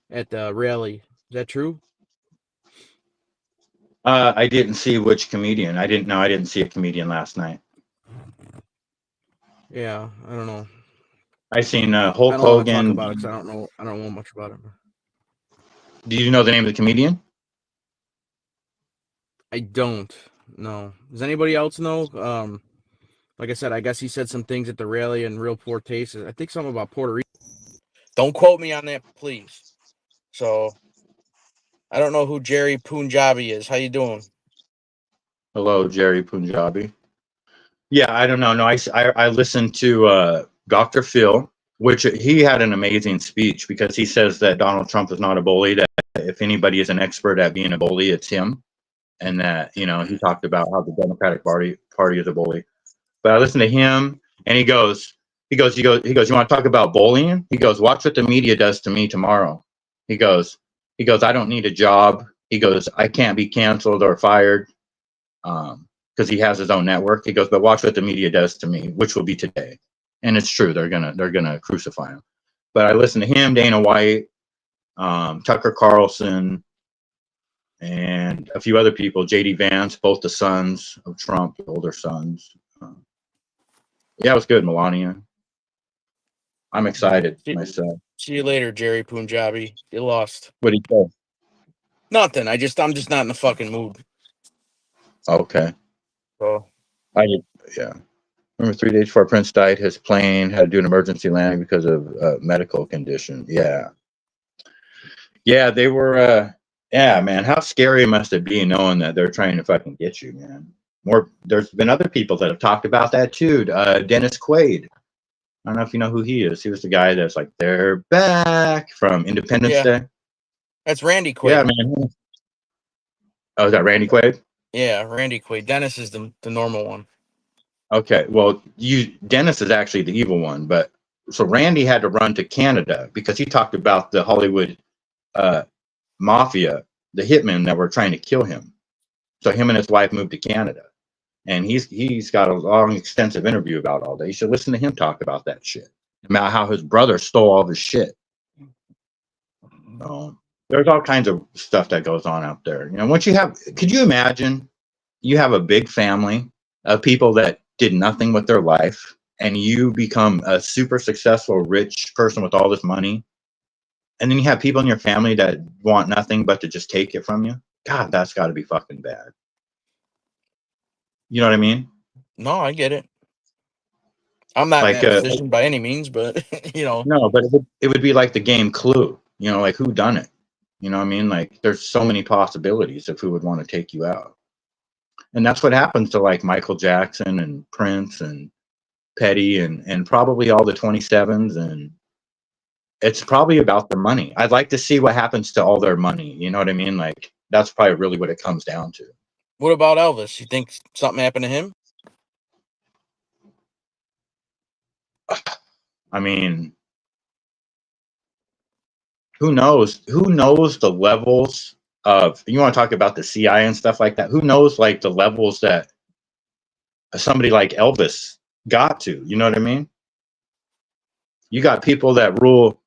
at the rally that true?
I didn't see which comedian. I didn't see a comedian last night.
Yeah, I don't know.
I seen
I
Hulk
don't want to talk
Hogan.
about it because I don't know much about it.
Do you know the name of the comedian?
I don't know. Does anybody else know? Like I said, I guess he said some things at the rally in real poor taste. I think something about Puerto Rico. Don't quote me on that, please. So I don't know who Jerry Punjabi is. How you doing?
Hello, Jerry Punjabi. Yeah, I don't know. No, I listened to Dr. Phil, which he had an amazing speech because he says that Donald Trump is not a bully. That if anybody is an expert at being a bully, it's him. And that, you know, he talked about how the Democratic Party is a bully. But I listened to him, and he goes, you want to talk about bullying? He goes, watch what the media does to me tomorrow. He goes, I don't need a job. He goes, I can't be canceled or fired, because he has his own network. He goes, but watch what the media does to me, which will be today. And it's true, they're gonna crucify him. But I listened to him, Dana White, Tucker Carlson, and a few other people, J.D. Vance, both the sons of Trump, the older sons. Yeah, it was good, Melania. I'm excited myself.
See you later, Jerry Punjabi. You lost.
What do you say?
Nothing. I'm just not in the fucking mood.
Okay.
So
Yeah. Remember 3 days before Prince died, his plane had to do an emergency landing because of medical condition. Yeah. Yeah, they were. Yeah, man. How scary must it be knowing that they're trying to fucking get you, man? There's been other people that have talked about that too. Dennis Quaid. I don't know if you know who he is. He was the guy that's like, they're back from Independence Day.
That's Randy Quaid.
Yeah, man. Oh, is that Randy Quaid?
Yeah, Randy Quaid. Dennis is the normal one.
Okay, well, Dennis is actually the evil one, but so Randy had to run to Canada because he talked about the Hollywood mafia, the hitmen that were trying to kill him. So him and his wife moved to Canada, and he's got a long, extensive interview about all that. You should listen to him talk about that shit, about how his brother stole all of his shit. There's all kinds of stuff that goes on out there. You know, could you imagine you have a big family of people that did nothing with their life, and you become a super successful, rich person with all this money, and then you have people in your family that want nothing but to just take it from you? God, that's got to be fucking bad. You know what I mean?
No, I get it. I'm not in that position by any means, but you know.
No, but it would be like the game Clue. You know, like who done it? You know what I mean? Like there's so many possibilities of who would want to take you out. And that's what happens to like Michael Jackson and Prince and Petty and probably all the 27s. And it's probably about the money. I'd like to see what happens to all their money. You know what I mean? Like that's probably really what it comes down to.
What about Elvis? You think something happened to him?
I mean, who knows? Who knows the levels of, you want to talk about the CI and stuff like that? Who knows like the levels that somebody like Elvis got to? You know what I mean? You got people that rule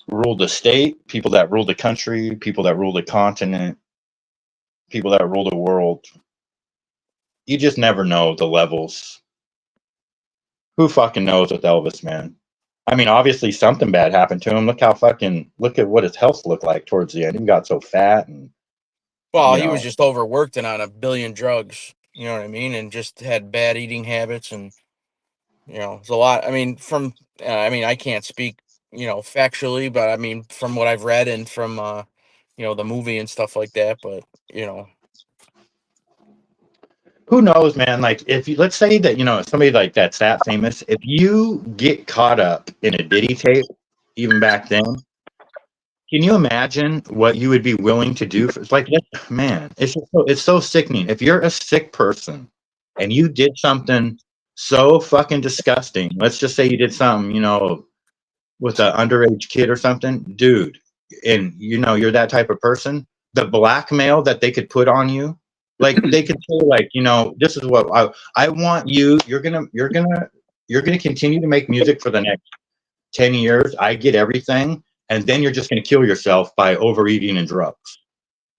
the state, people that rule the country, people that rule the continent, people that rule the world. You just never know the levels. Who fucking knows with Elvis, man? I mean, obviously something bad happened to him. Look at what his health looked like towards the end. He got so fat and.
Well, he was just overworked and on a billion drugs. You know what I mean? And just had bad eating habits, and you know, it's a lot. I mean, I can't speak, you know, factually, but I mean, from what I've read and from, you know, the movie and stuff like that. But you know.
Who knows, man? Like, let's say that, you know, somebody like that's that famous, if you get caught up in a Diddy tape, even back then, can you imagine what you would be willing to do? It's like, man, it's so sickening. If you're a sick person and you did something so fucking disgusting, let's just say you did something, you know, with an underage kid or something, dude, and you know, you're that type of person, the blackmail that they could put on you. Like they could say, like, you know, this is what I want you. You're gonna continue to make music for the next 10 years. I get everything, and then you're just going to kill yourself by overeating and drugs.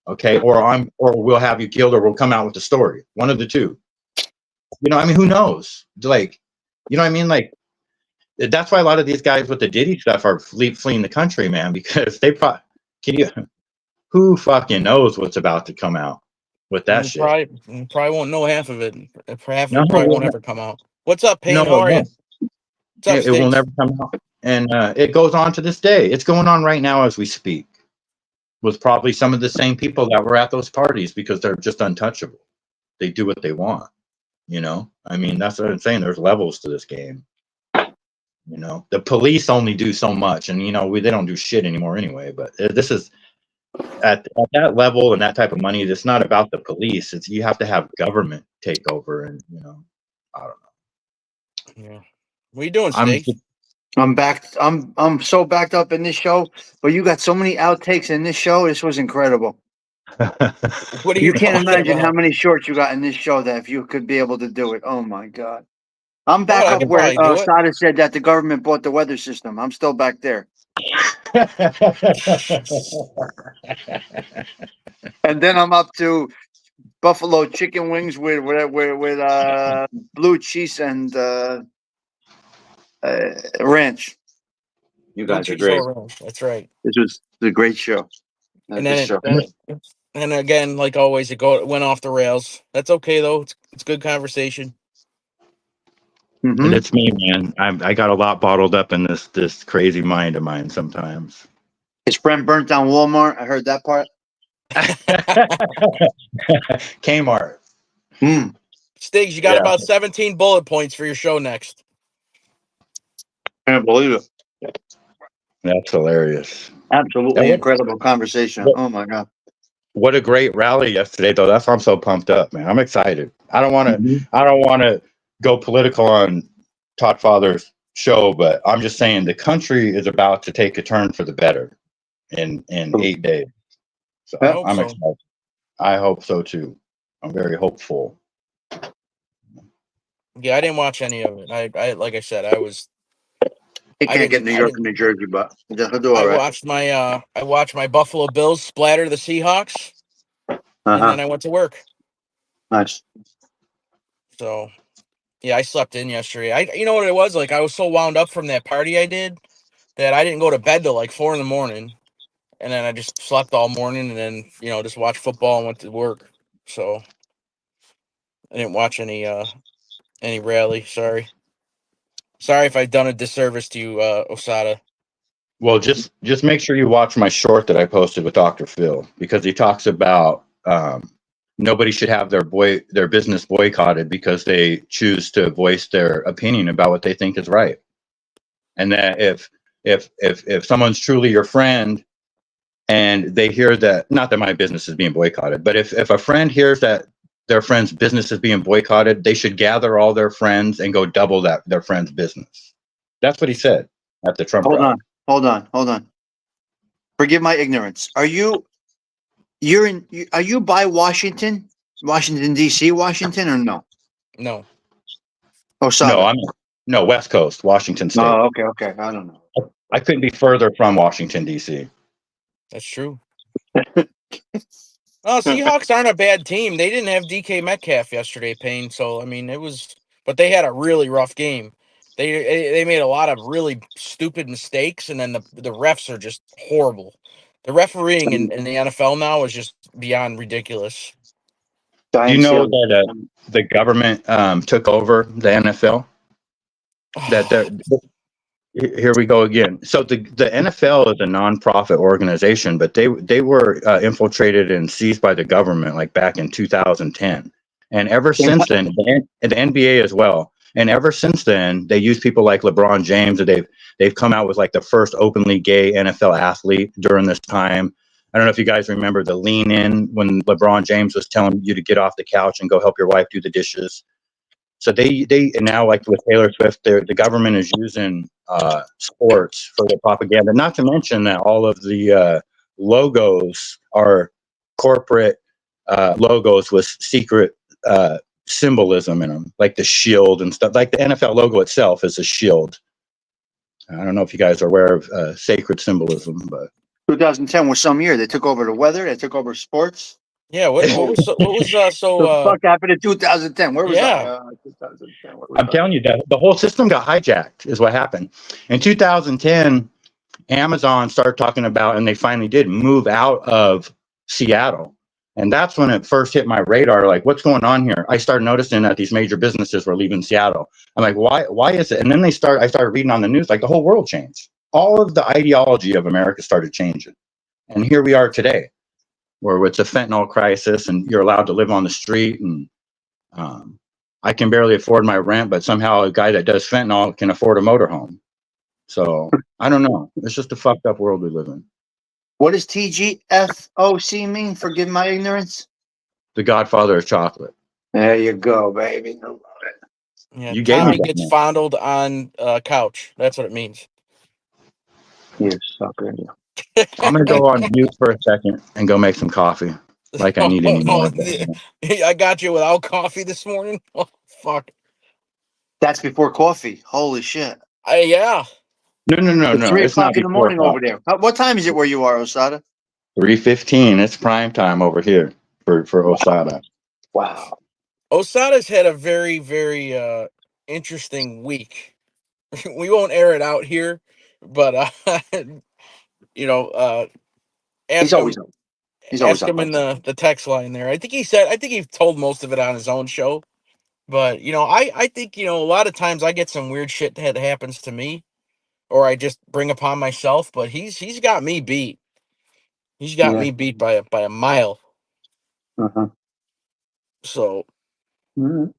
Okay, or we'll have you killed, or we'll come out with the story. One of the two. You know, I mean, who knows? Like, you know what I mean? Like, that's why a lot of these guys with the Diddy stuff are fleeing the country, man, because they who fucking knows what's about to come out with that shit?
Probably won't know half of it. Half of
No,
it probably won't ever come out. What's up, Payne?
No,
How are you? What's up,
it will
Sticks?
never come out. And it goes on to this day. It's going on right now as we speak, with probably some of the same people that were at those parties, because they're just untouchable. They do what they want. You know, I mean, that's what I'm saying. There's levels to this game. You know, the police only do so much, and you know, they don't do shit anymore anyway. But this is at that level and that type of money. It's not about the police. It's you have to have government take over, and you know, I don't know.
Yeah. What are you doing, Sticks?
I'm back. I'm so backed up in this show, but you got so many outtakes in this show. This was incredible.
What are
You can't
talking
imagine
about?
how many shorts you got in this show that if you could be able to do it. Oh my God. I'm back
I
up
could
where
probably do it.
Sada said that the government bought the weather system. I'm still back there. And then I'm up to buffalo chicken wings with blue cheese and ranch. You guys are great.
That's right.
This was a great show.
And then again, like always, it went off the rails. That's okay though. It's good conversation.
Mm-hmm.
And it's me, man. I got a lot bottled up in this crazy mind of mine sometimes.
His friend burnt down Walmart. I heard that part.
Kmart.
Stiggs, you got about 17 bullet points for your show next.
Can't believe it.
That's hilarious.
Absolutely incredible conversation. Oh my God.
What a great rally yesterday, though. That's why I'm so pumped up, man. I'm excited. I don't want to go political on Todd Father's show, but I'm just saying the country is about to take a turn for the better in 8 days. So I'm excited. I hope so too. I'm very hopeful.
Yeah, I didn't watch any of it. I like I said, I was.
He can't get New York and New Jersey, but he'll do all right.
I watched my Buffalo Bills splatter the Seahawks, and then I went to work.
Nice.
So, yeah, I slept in yesterday. You know what it was like? I was so wound up from that party I did that I didn't go to bed till like 4 a.m, and then I just slept all morning, and then just watched football and went to work. So I didn't watch any rally. Sorry if I've done a disservice to you, Osada.
Well, just make sure you watch my short that I posted with Dr. Phil, because he talks about nobody should have their business boycotted because they choose to voice their opinion about what they think is right. And that if someone's truly your friend and they hear that, not that my business is being boycotted, but if a friend hears that their friend's business is being boycotted, they should gather all their friends and go double their friend's business. That's what he said at the Trump rally.
Hold on. Forgive my ignorance. Are you by Washington D.C., Washington, or no?
No.
Osada.
No, West Coast, Washington State.
Oh, okay. I don't know.
I couldn't be further from Washington, D.C.
That's true. Seahawks aren't a bad team. They didn't have DK Metcalf yesterday, Payne. So, I mean, but they had a really rough game. They made a lot of really stupid mistakes, and then the refs are just horrible. The refereeing in the NFL now is just beyond ridiculous.
Do you know that the government took over the NFL? Here we go again. So the NFL is a nonprofit organization, but they were infiltrated and seized by the government like back in 2010. And ever since then, and the NBA as well. And ever since then, they use people like LeBron James, and they've come out with like the first openly gay NFL athlete during this time. I don't know if you guys remember the lean in when LeBron James was telling you to get off the couch and go help your wife do the dishes. So they now, like with Taylor Swift, the government is using sports for their propaganda. Not to mention that all of the logos are corporate logos with secret symbolism in them, like the shield and stuff. Like the NFL logo itself is a shield. I don't know if you guys are aware of sacred symbolism, but
2010 was some year. They took over the weather. They took over sports.
Yeah, what was
The fuck happened in 2010? Where was
yeah.
I? 2010. Where was
I'm
I?
telling you that the whole system got hijacked is what happened. In 2010, Amazon started talking about, and they finally did move out of Seattle. And that's when it first hit my radar, like, what's going on here? I started noticing that these major businesses were leaving Seattle. I'm like, why is it? And then I started reading on the news, like the whole world changed. All of the ideology of America started changing. And here we are today, where it's a fentanyl crisis and you're allowed to live on the street. And I can barely afford my rent, but somehow a guy that does fentanyl can afford a motorhome. So I don't know. It's just a fucked up world we live in.
What does TGFOC mean? Forgive my ignorance.
The Godfather of chocolate.
There you go, baby.
Yeah,
You gave
Tommy
me that
gets
name.
fondled on couch. That's what it means.
You sucker.
I'm gonna go on mute for a second and go make some coffee. Like I need any more.
I got you without coffee this morning. Oh fuck.
That's before coffee. Holy shit.
Yeah.
No.
It's 3
It's not
o'clock in the
before
morning over there. What time is it where you are, Osada?
3:15. It's prime time over here for Osada.
Wow.
Osada's had a very, very interesting week. We won't air it out here, but you know,
He's always up.
ask him in the text line there. I think he told most of it on his own show. But I think a lot of times I get some weird shit that happens to me, or I just bring upon myself. But he's got me beat. He's got me beat by a mile.
Uh-huh.
So
Mm-hmm.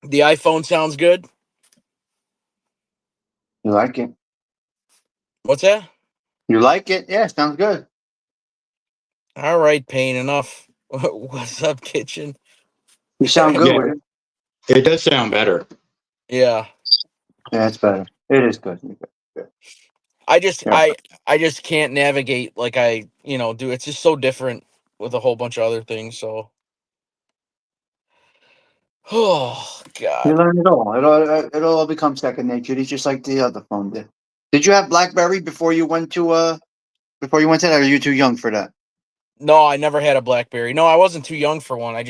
the iPhone sounds good.
You like it?
What's that?
You like it? Yeah, sounds good.
All right, Payne. Enough. What's up, kitchen?
You sound good
Yeah.
with it.
It does sound better.
Yeah.
Yeah, it's better. It is good.
I just
Yeah.
I just can't navigate like I do. It's just so different with a whole bunch of other things. So, oh
You
God.
learn it all. It'll all become second nature. It's just like the other phone did. Did you have BlackBerry before you went to that? Or are you too young for that?
No, I never had a BlackBerry. No, I wasn't too young for one. I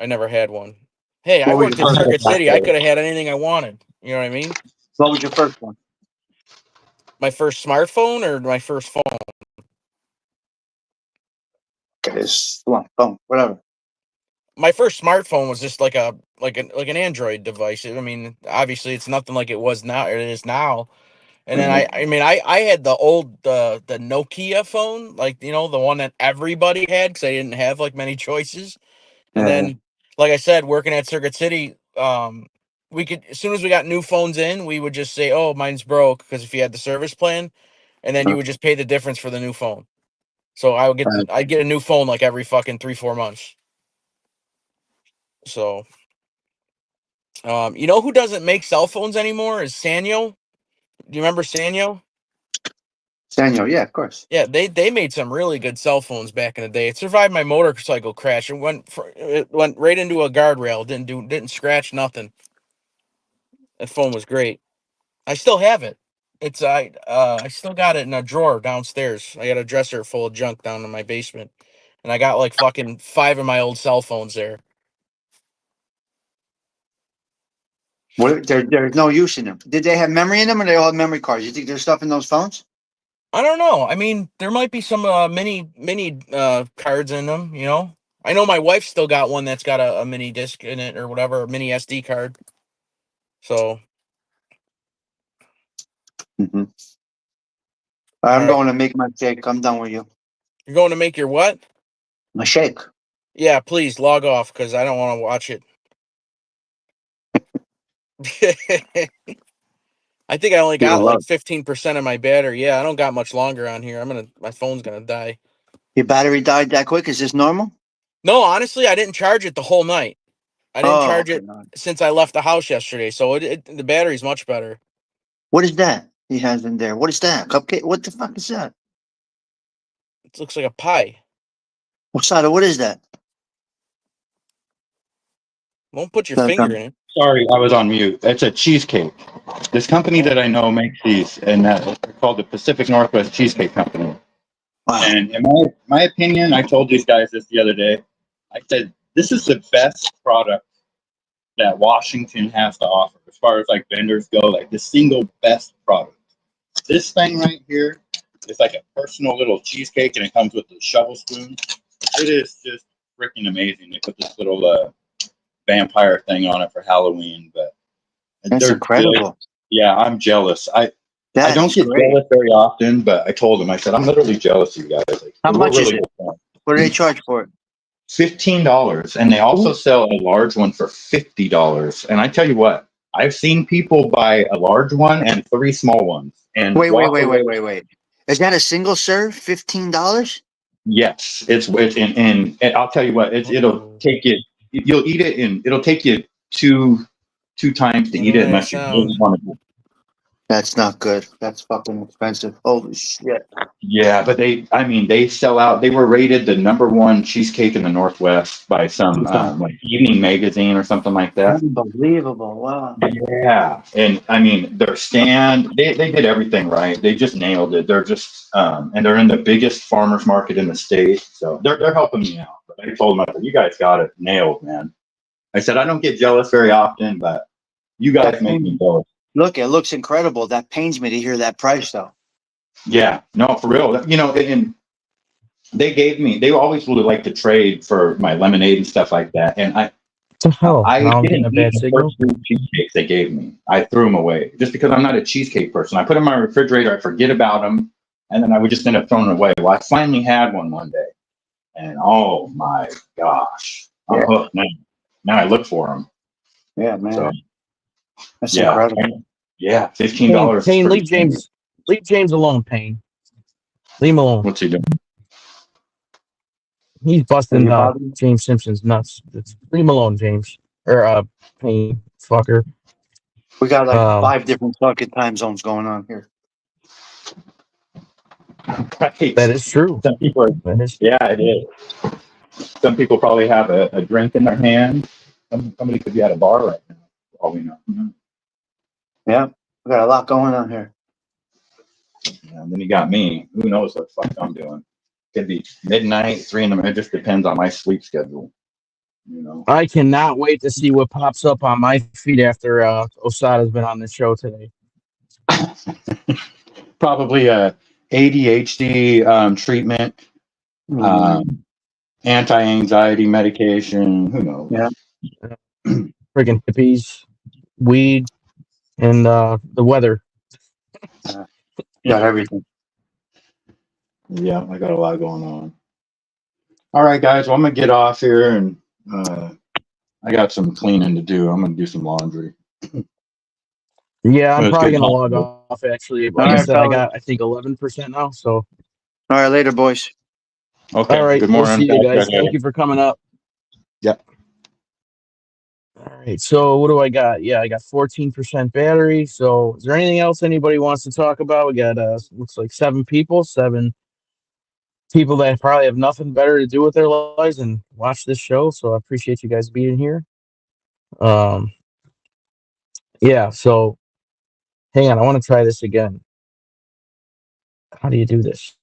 never had one. Hey, I
What was
worked
your
at
first
Circuit
one?
City. I could have had anything I wanted. You know what I mean?
What was your first one?
My first smartphone or my first phone?
It's phone, whatever.
My first smartphone was just like an Android device. I mean, obviously it's nothing like it was now. It is now. And then I had the old the Nokia phone, like the one that everybody had because I didn't have like many choices. And then, like I said, working at Circuit City, we could as soon as we got new phones in, we would just say, "Oh, mine's broke," because if you had the service plan, and then you would just pay the difference for the new phone. So I'd get a new phone like every fucking 3-4 months. So, you know who doesn't make cell phones anymore is Sanyo. Do you remember Sanyo?
Sanyo, yeah, of course.
Yeah, they made some really good cell phones back in the day. It survived my motorcycle crash. It went right into a guardrail. Didn't scratch nothing. That phone was great. I still have it. I still got it in a drawer downstairs. I got a dresser full of junk down in my basement, and I got like fucking 5 of my old cell phones there.
There's no use in them. Did they have memory in them, or they all have memory cards? You think there's stuff in those phones?
I don't know. I mean, there might be some mini cards in them. I know my wife still got one that's got a mini disc in it or whatever, a mini SD card. So
Mm-hmm. I'm
all right.
going to make my shake. I'm done with you.
You're going to make your what?
My shake.
Yeah, please log off because I don't want to watch it. I think I only got like 15% of my battery. Yeah, I don't got much longer on here. My phone's gonna die.
Your battery died that quick? Is this normal?
No, honestly, I didn't charge it the whole night. I didn't charge it since I left the house yesterday, so the battery's much better.
What is that he has in there? What is that? Cupcake? What the fuck is that?
It looks like a pie.
Osada, what is that?
Don't put your finger in it.
Sorry, I was on mute. It's a cheesecake. This company that I know makes these, and they're called the Pacific Northwest Cheesecake Company.
Wow.
And in my opinion, I told these guys this the other day. I said, this is the best product that Washington has to offer as far as like vendors go, like the single best product. This thing right here is like a personal little cheesecake, and it comes with the shovel spoon. It is just freaking amazing. They put this little vampire thing on it for Halloween, but
That's incredible.
Good. Yeah, I'm jealous. I
That
don't
is
get
great.
jealous very often, but I told him, I said, I'm literally jealous of you guys. Like,
How
we're
much is
really
it?
good friends.
What do they charge for it?
$15, and they also sell a large one for $50. And I tell you what, I've seen people buy a large one and 3 small ones. And
Wait.
walk away-
Wait. Is that a single serve? $15?
Yes, it's and I'll tell you what, it'll take you. You'll eat it, and it'll take you two times to eat it unless you really want to.
That's not good. That's fucking expensive. Holy shit.
Yeah, but they sell out. They were rated the #1 cheesecake in the Northwest by some like evening magazine or something like that.
Unbelievable. Wow.
Yeah, and I mean their stand, they did everything right. They just nailed it. They're just and they're in the biggest farmers market in the state, so they're helping me out. But I told them, I said, you guys got it nailed, man. I said I don't get jealous very often, but you guys make me jealous.
Look, it looks incredible. That pains me to hear that price, though.
Yeah, no, for real. You know, and they always would like to trade for my lemonade and stuff like that. And I didn't eat the first 3 cheesecakes they gave me. I threw them away just because I'm not a cheesecake person. I put them in my refrigerator, I forget about them, and then I would just end up throwing them away. Well, I finally had one day, and oh my gosh, I'm hooked now. Now I look for them.
Yeah, man.
So,
that's incredible.
Yeah, $15.
Payne, leave James alone, Payne. Leave him alone.
What's he doing?
He's busting James Simpson's nuts. Leave him alone, James. Or Payne, fucker.
We got like 5 different fucking time zones going on here.
Right.
That is true.
Some people yeah, it is. Some people probably have a drink in their hand. Somebody could be at a bar right now. All we know.
Yeah, we got a lot going on here.
Yeah, and then you got me. Who knows what the fuck I'm doing? Could be midnight, 3 a.m. It just depends on my sleep schedule. You know.
I cannot wait to see what pops up on my feed after Osada's been on the show today.
Probably a ADHD treatment, anti-anxiety medication. Who knows?
Yeah.
Friggin' hippies, weed, and the weather.
Got everything.
Yeah, I got a lot going on. All right, guys. Well, I'm gonna get off here, and I got some cleaning to do. I'm gonna do some laundry.
Yeah, I'm probably gonna log off. Actually, like I said, I got 11% now. So.
All right, later, boys.
Okay.
All right.
Good morning.
We'll see you guys. Thank you for coming up.
Yep.
All right. So what do I got? Yeah, I got 14% battery. So is there anything else anybody wants to talk about? We got looks like 7 people that probably have nothing better to do with their lives and watch this show. So I appreciate you guys being here. Yeah. So hang on. I want to try this again. How do you do this?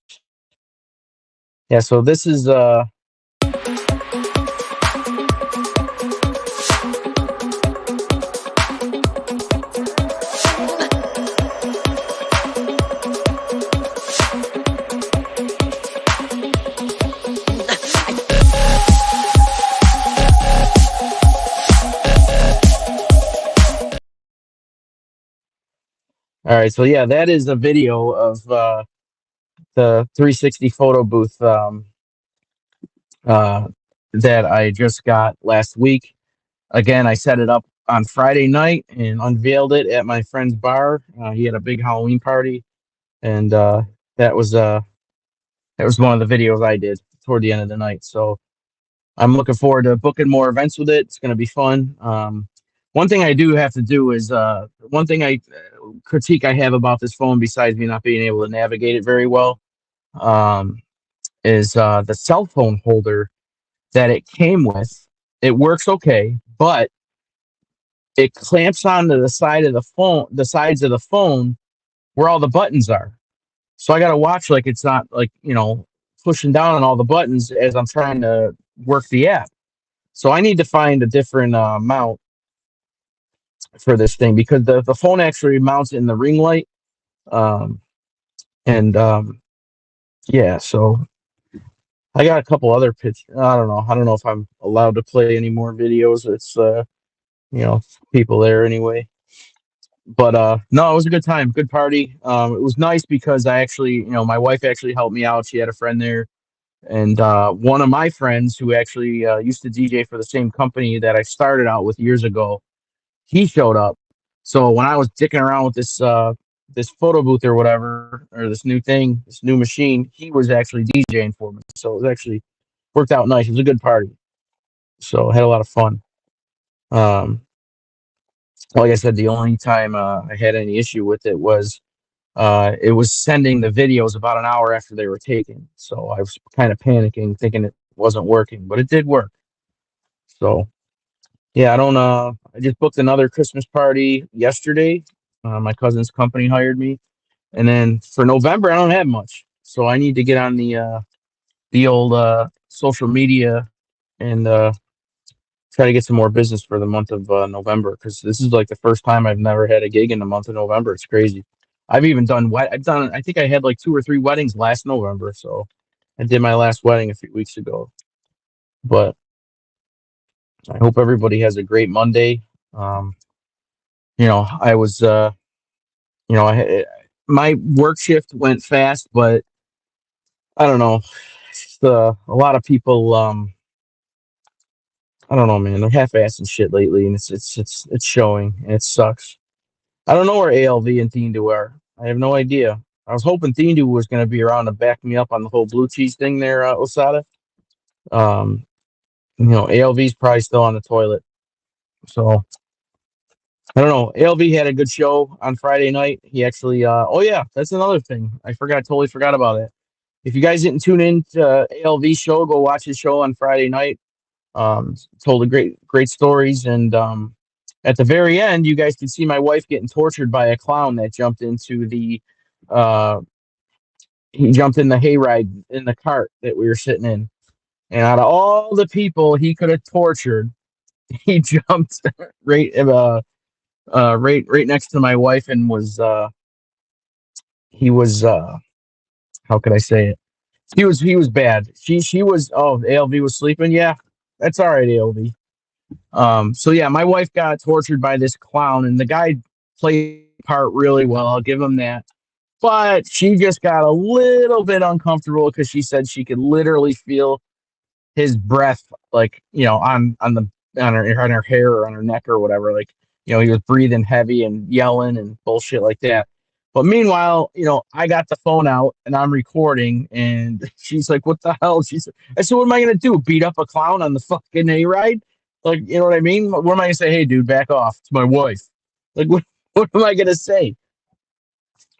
Yeah. So this is all right, so yeah, that is a video of the 360 photo booth that I just got last week. Again, I set it up on Friday night and unveiled it at my friend's bar. He had a big Halloween party, and that was one of the videos I did toward the end of the night. So I'm looking forward to booking more events with it. It's going to be fun. One thing I do have to do is one thing critique I have about this phone, besides me not being able to navigate it very well, is the cell phone holder that it came with. It works okay, but it clamps onto the side of the phone, the sides of the phone where all the buttons are. So I got to watch like it's not like, pushing down on all the buttons as I'm trying to work the app. So I need to find a different mount for this thing because the phone actually mounts in the ring light. Um, and yeah, so I got a couple other pictures. I don't know. I don't know if I'm allowed to play any more videos. It's people there anyway. But no, it was a good time, good party. It was nice because I actually, my wife actually helped me out. She had a friend there, and one of my friends who actually used to DJ for the same company that I started out with years ago, he showed up. So when I was dicking around with this photo booth or whatever, or this new thing, this new machine, he was actually DJing for me. So it was actually worked out nice. It was a good party. So I had a lot of fun. Um, like I said, the only time I had any issue with it was sending the videos about an hour after they were taken. So I was kind of panicking, thinking it wasn't working, but it did work. So yeah, I just booked another Christmas party yesterday. My cousin's company hired me, and then for November I don't have much, so I need to get on the old social media and try to get some more business for the month of November, because this is like the first time I've never had a gig in the month of November. It's crazy. I've even done I think I had like 2 or 3 weddings last November, so I did my last wedding a few weeks ago. But I hope everybody has a great Monday. Um, I was my work shift went fast, but I don't know. A lot of people I don't know, man. They're half-assing shit lately, and it's showing, and it sucks. I don't know where ALV and Thindu are. I have no idea. I was hoping Thindu was going to be around to back me up on the whole blue cheese thing there, Osada. Um, ALV's probably still on the toilet. So I don't know. ALV had a good show on Friday night. He actually, oh yeah, that's another thing. Totally forgot about it. If you guys didn't tune in to ALV's show, go watch his show on Friday night. Told a great stories, and at the very end, you guys can see my wife getting tortured by a clown that jumped into uh, he jumped in the hayride in the cart that we were sitting in, and out of all the people he could have tortured, he jumped right right next to my wife and was he was how could I say it? He was bad. She was ALV was sleeping. Yeah, that's all right, ALV. So yeah, my wife got tortured by this clown, and the guy played the part really well. I'll give him that. But she just got a little bit uncomfortable because she said she could literally feel his breath, like on her hair or on her neck or whatever. Like he was breathing heavy and yelling and bullshit like that. But meanwhile, I got the phone out and I'm recording, and she's like, "What the hell?" I said, "What am I gonna do? Beat up a clown on the fucking A ride? Like, you know what I mean? What am I gonna say? Hey, dude, back off. It's my wife. Like, what am I gonna say?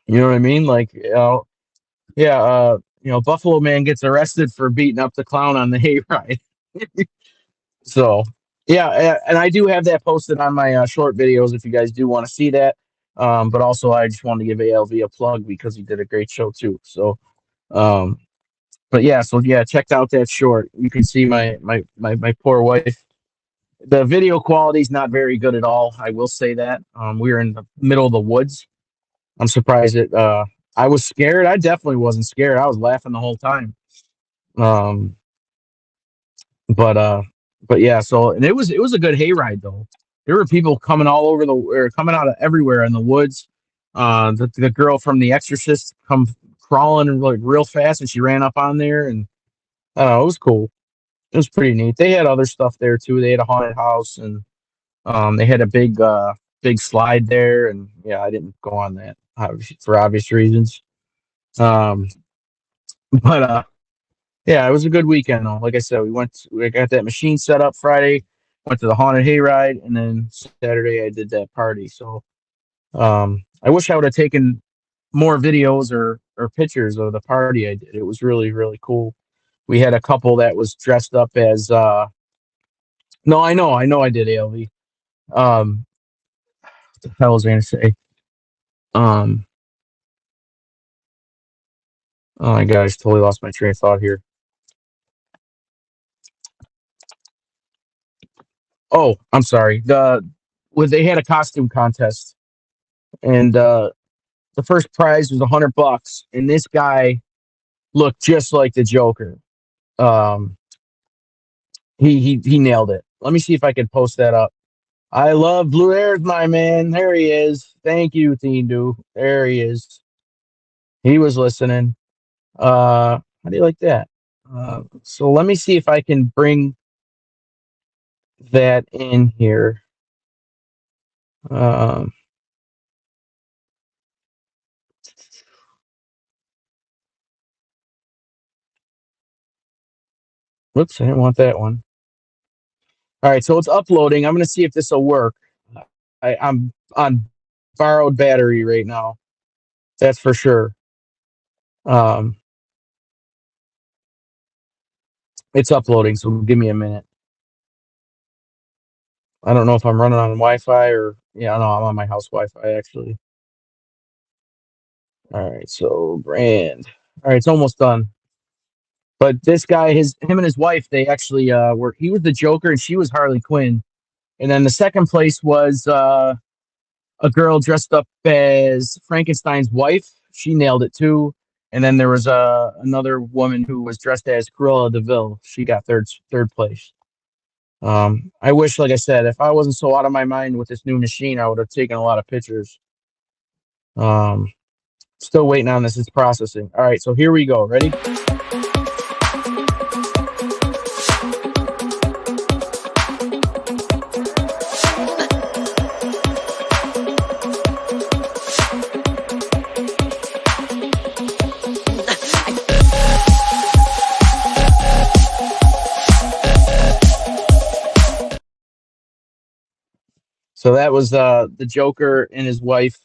You know what I mean? Like, yeah, Buffalo Man gets arrested for beating up the clown on the hayride. So, yeah, and I do have that posted on my short videos if you guys do want to see that. But also, I just wanted to give ALV a plug because he did a great show too. So, but yeah, check out that short. You can see my poor wife. The video quality is not very good at all. I will say that. We were in the middle of the woods. I'm surprised it. I was scared. I definitely wasn't scared. I was laughing the whole time. Um, but yeah. So and it was a good hayride though. There were people coming all over or coming out of everywhere in the woods. The girl from The Exorcist come crawling like real fast, and she ran up on there, and it was cool. It was pretty neat. They had other stuff there too. They had a haunted house, and they had a big slide there, and yeah, I didn't go on that for obvious reasons. Um, but yeah, it was a good weekend though. Like I said, we got that machine set up Friday, went to the haunted hayride, and then Saturday I did that party. So I wish I would have taken more videos or pictures of the party I did. It was really, really cool. We had a couple that was dressed up as no, I know I did ALV. the hell was I gonna say? Oh my god, I just totally lost my train of thought here. Oh, I'm sorry. They had a costume contest, and the first prize was $100, and this guy looked just like the Joker. Um, he nailed it. Let me see if I can post that up. I love Blue. There's my man. There he is. Thank you, Thindu. There he is. He was listening. How do you like that? So let me see if I can bring that in here. Um, whoops, I didn't want that one. All right, so it's uploading. I'm going to see if this will work. I'm on borrowed battery right now. That's for sure. It's uploading, so give me a minute. I don't know if I'm running on Wi-Fi or yeah, no, I'm on my house Wi-Fi actually. All right, so brand. All right, it's almost done. But this guy, him and his wife, they actually were. He was the Joker and she was Harley Quinn. And then the second place was a girl dressed up as Frankenstein's wife. She nailed it too. And then there was another woman who was dressed as Cruella de Vil. She got third place. I wish, like I said, if I wasn't so out of my mind with this new machine, I would have taken a lot of pictures. Still waiting on this. It's processing. All right, so here we go. Ready? So that was the Joker and his wife,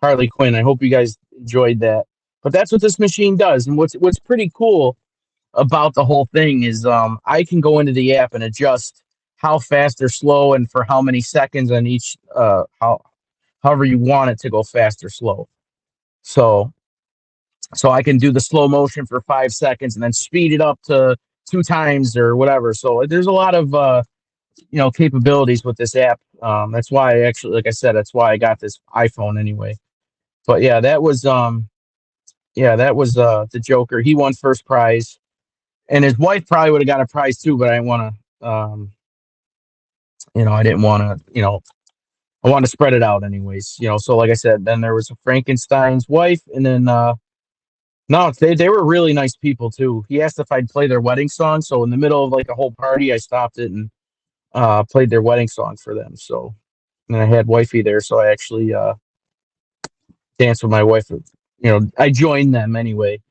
Harley Quinn. I hope you guys enjoyed that. But that's what this machine does. And what's pretty cool about the whole thing is I can go into the app and adjust how fast or slow and for how many seconds on each however you want it to go fast or slow. So I can do the slow motion for 5 seconds and then speed it up to 2 times or whatever. So there's a lot of capabilities with this app. That's why I actually, like I said, that's why I got this iPhone anyway. But yeah, that was the Joker. He won first prize, and his wife probably would have got a prize too, but I didn't want to. I didn't want to. I wanted to spread it out anyways. So like I said, then there was Frankenstein's wife, and then no, they were really nice people too. He asked if I'd play their wedding song, so in the middle of like a whole party, I stopped it and played their wedding song for them. So, and I had wifey there, so I actually danced with my wife. I joined them anyway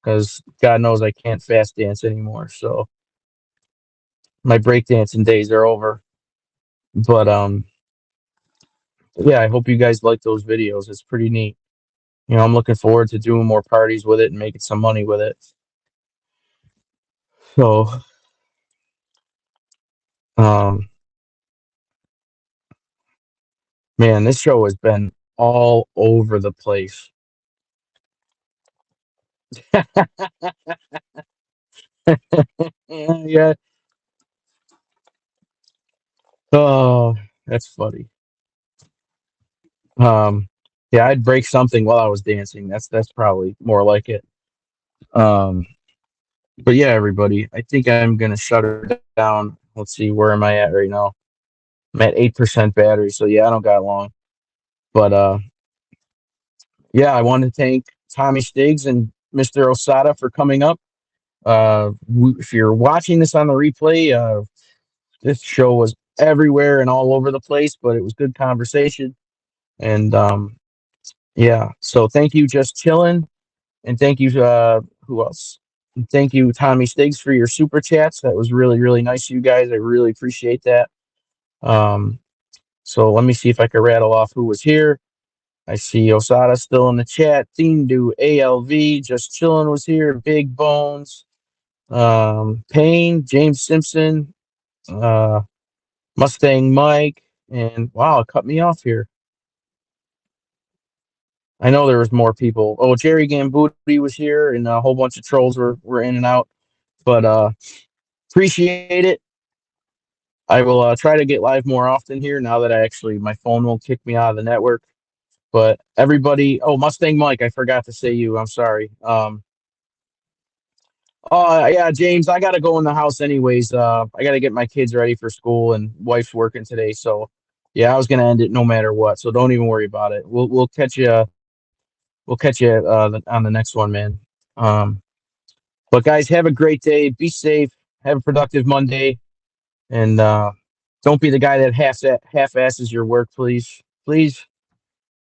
because God knows I can't fast dance anymore. So my breakdancing days are over. But yeah, I hope you guys like those videos. It's pretty neat. I'm looking forward to doing more parties with it and making some money with it. So, man, this show has been all over the place. Yeah. Oh, that's funny. Yeah, I'd break something while I was dancing. That's probably more like it. But yeah, everybody, I think I'm gonna shut her down. Let's see, where am I at right now? I'm at 8% battery, so yeah, I don't got long. But yeah, I want to thank Tommy Stiggs and Mr. Osada for coming up. If you're watching this on the replay, this show was everywhere and all over the place, but it was good conversation. And yeah, so thank you, Just Chillin', and thank you, who else? And thank you, Tommy Stiggs, for your super chats. That was really, really nice of you guys. I really appreciate that. So let me see if I can rattle off who was here. I see Osada still in the chat. Thindu, ALV, Just Chillin' was here. Big Bones, Payne, James Simpson, Mustang Mike, and wow, it cut me off here. I know there was more people. Oh, Jerry Gambuti was here, and a whole bunch of trolls were in and out. But appreciate it. I will try to get live more often here now that my phone won't kick me out of the network. But everybody, oh, Mustang Mike, I forgot to say you. I'm sorry. Oh yeah, James, I gotta go in the house anyways. I gotta get my kids ready for school, and wife's working today. So yeah, I was gonna end it no matter what. So don't even worry about it. We'll catch you. We'll catch you on the next one, man. Um, but guys, have a great day. Be safe. Have a productive Monday, and don't be the guy that half asses your work, please, please,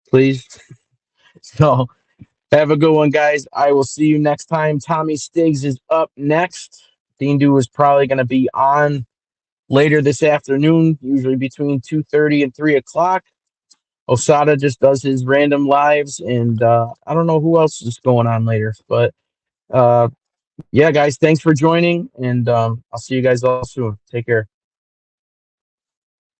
please. So have a good one, guys. I will see you next time. Tommy Stiggs is up next. Dean Dew is probably going to be on later this afternoon, usually between 2:30 and 3 o'clock. Osada just does his random lives, and I don't know who else is going on later. But yeah, guys, thanks for joining, and I'll see you guys all soon. Take care.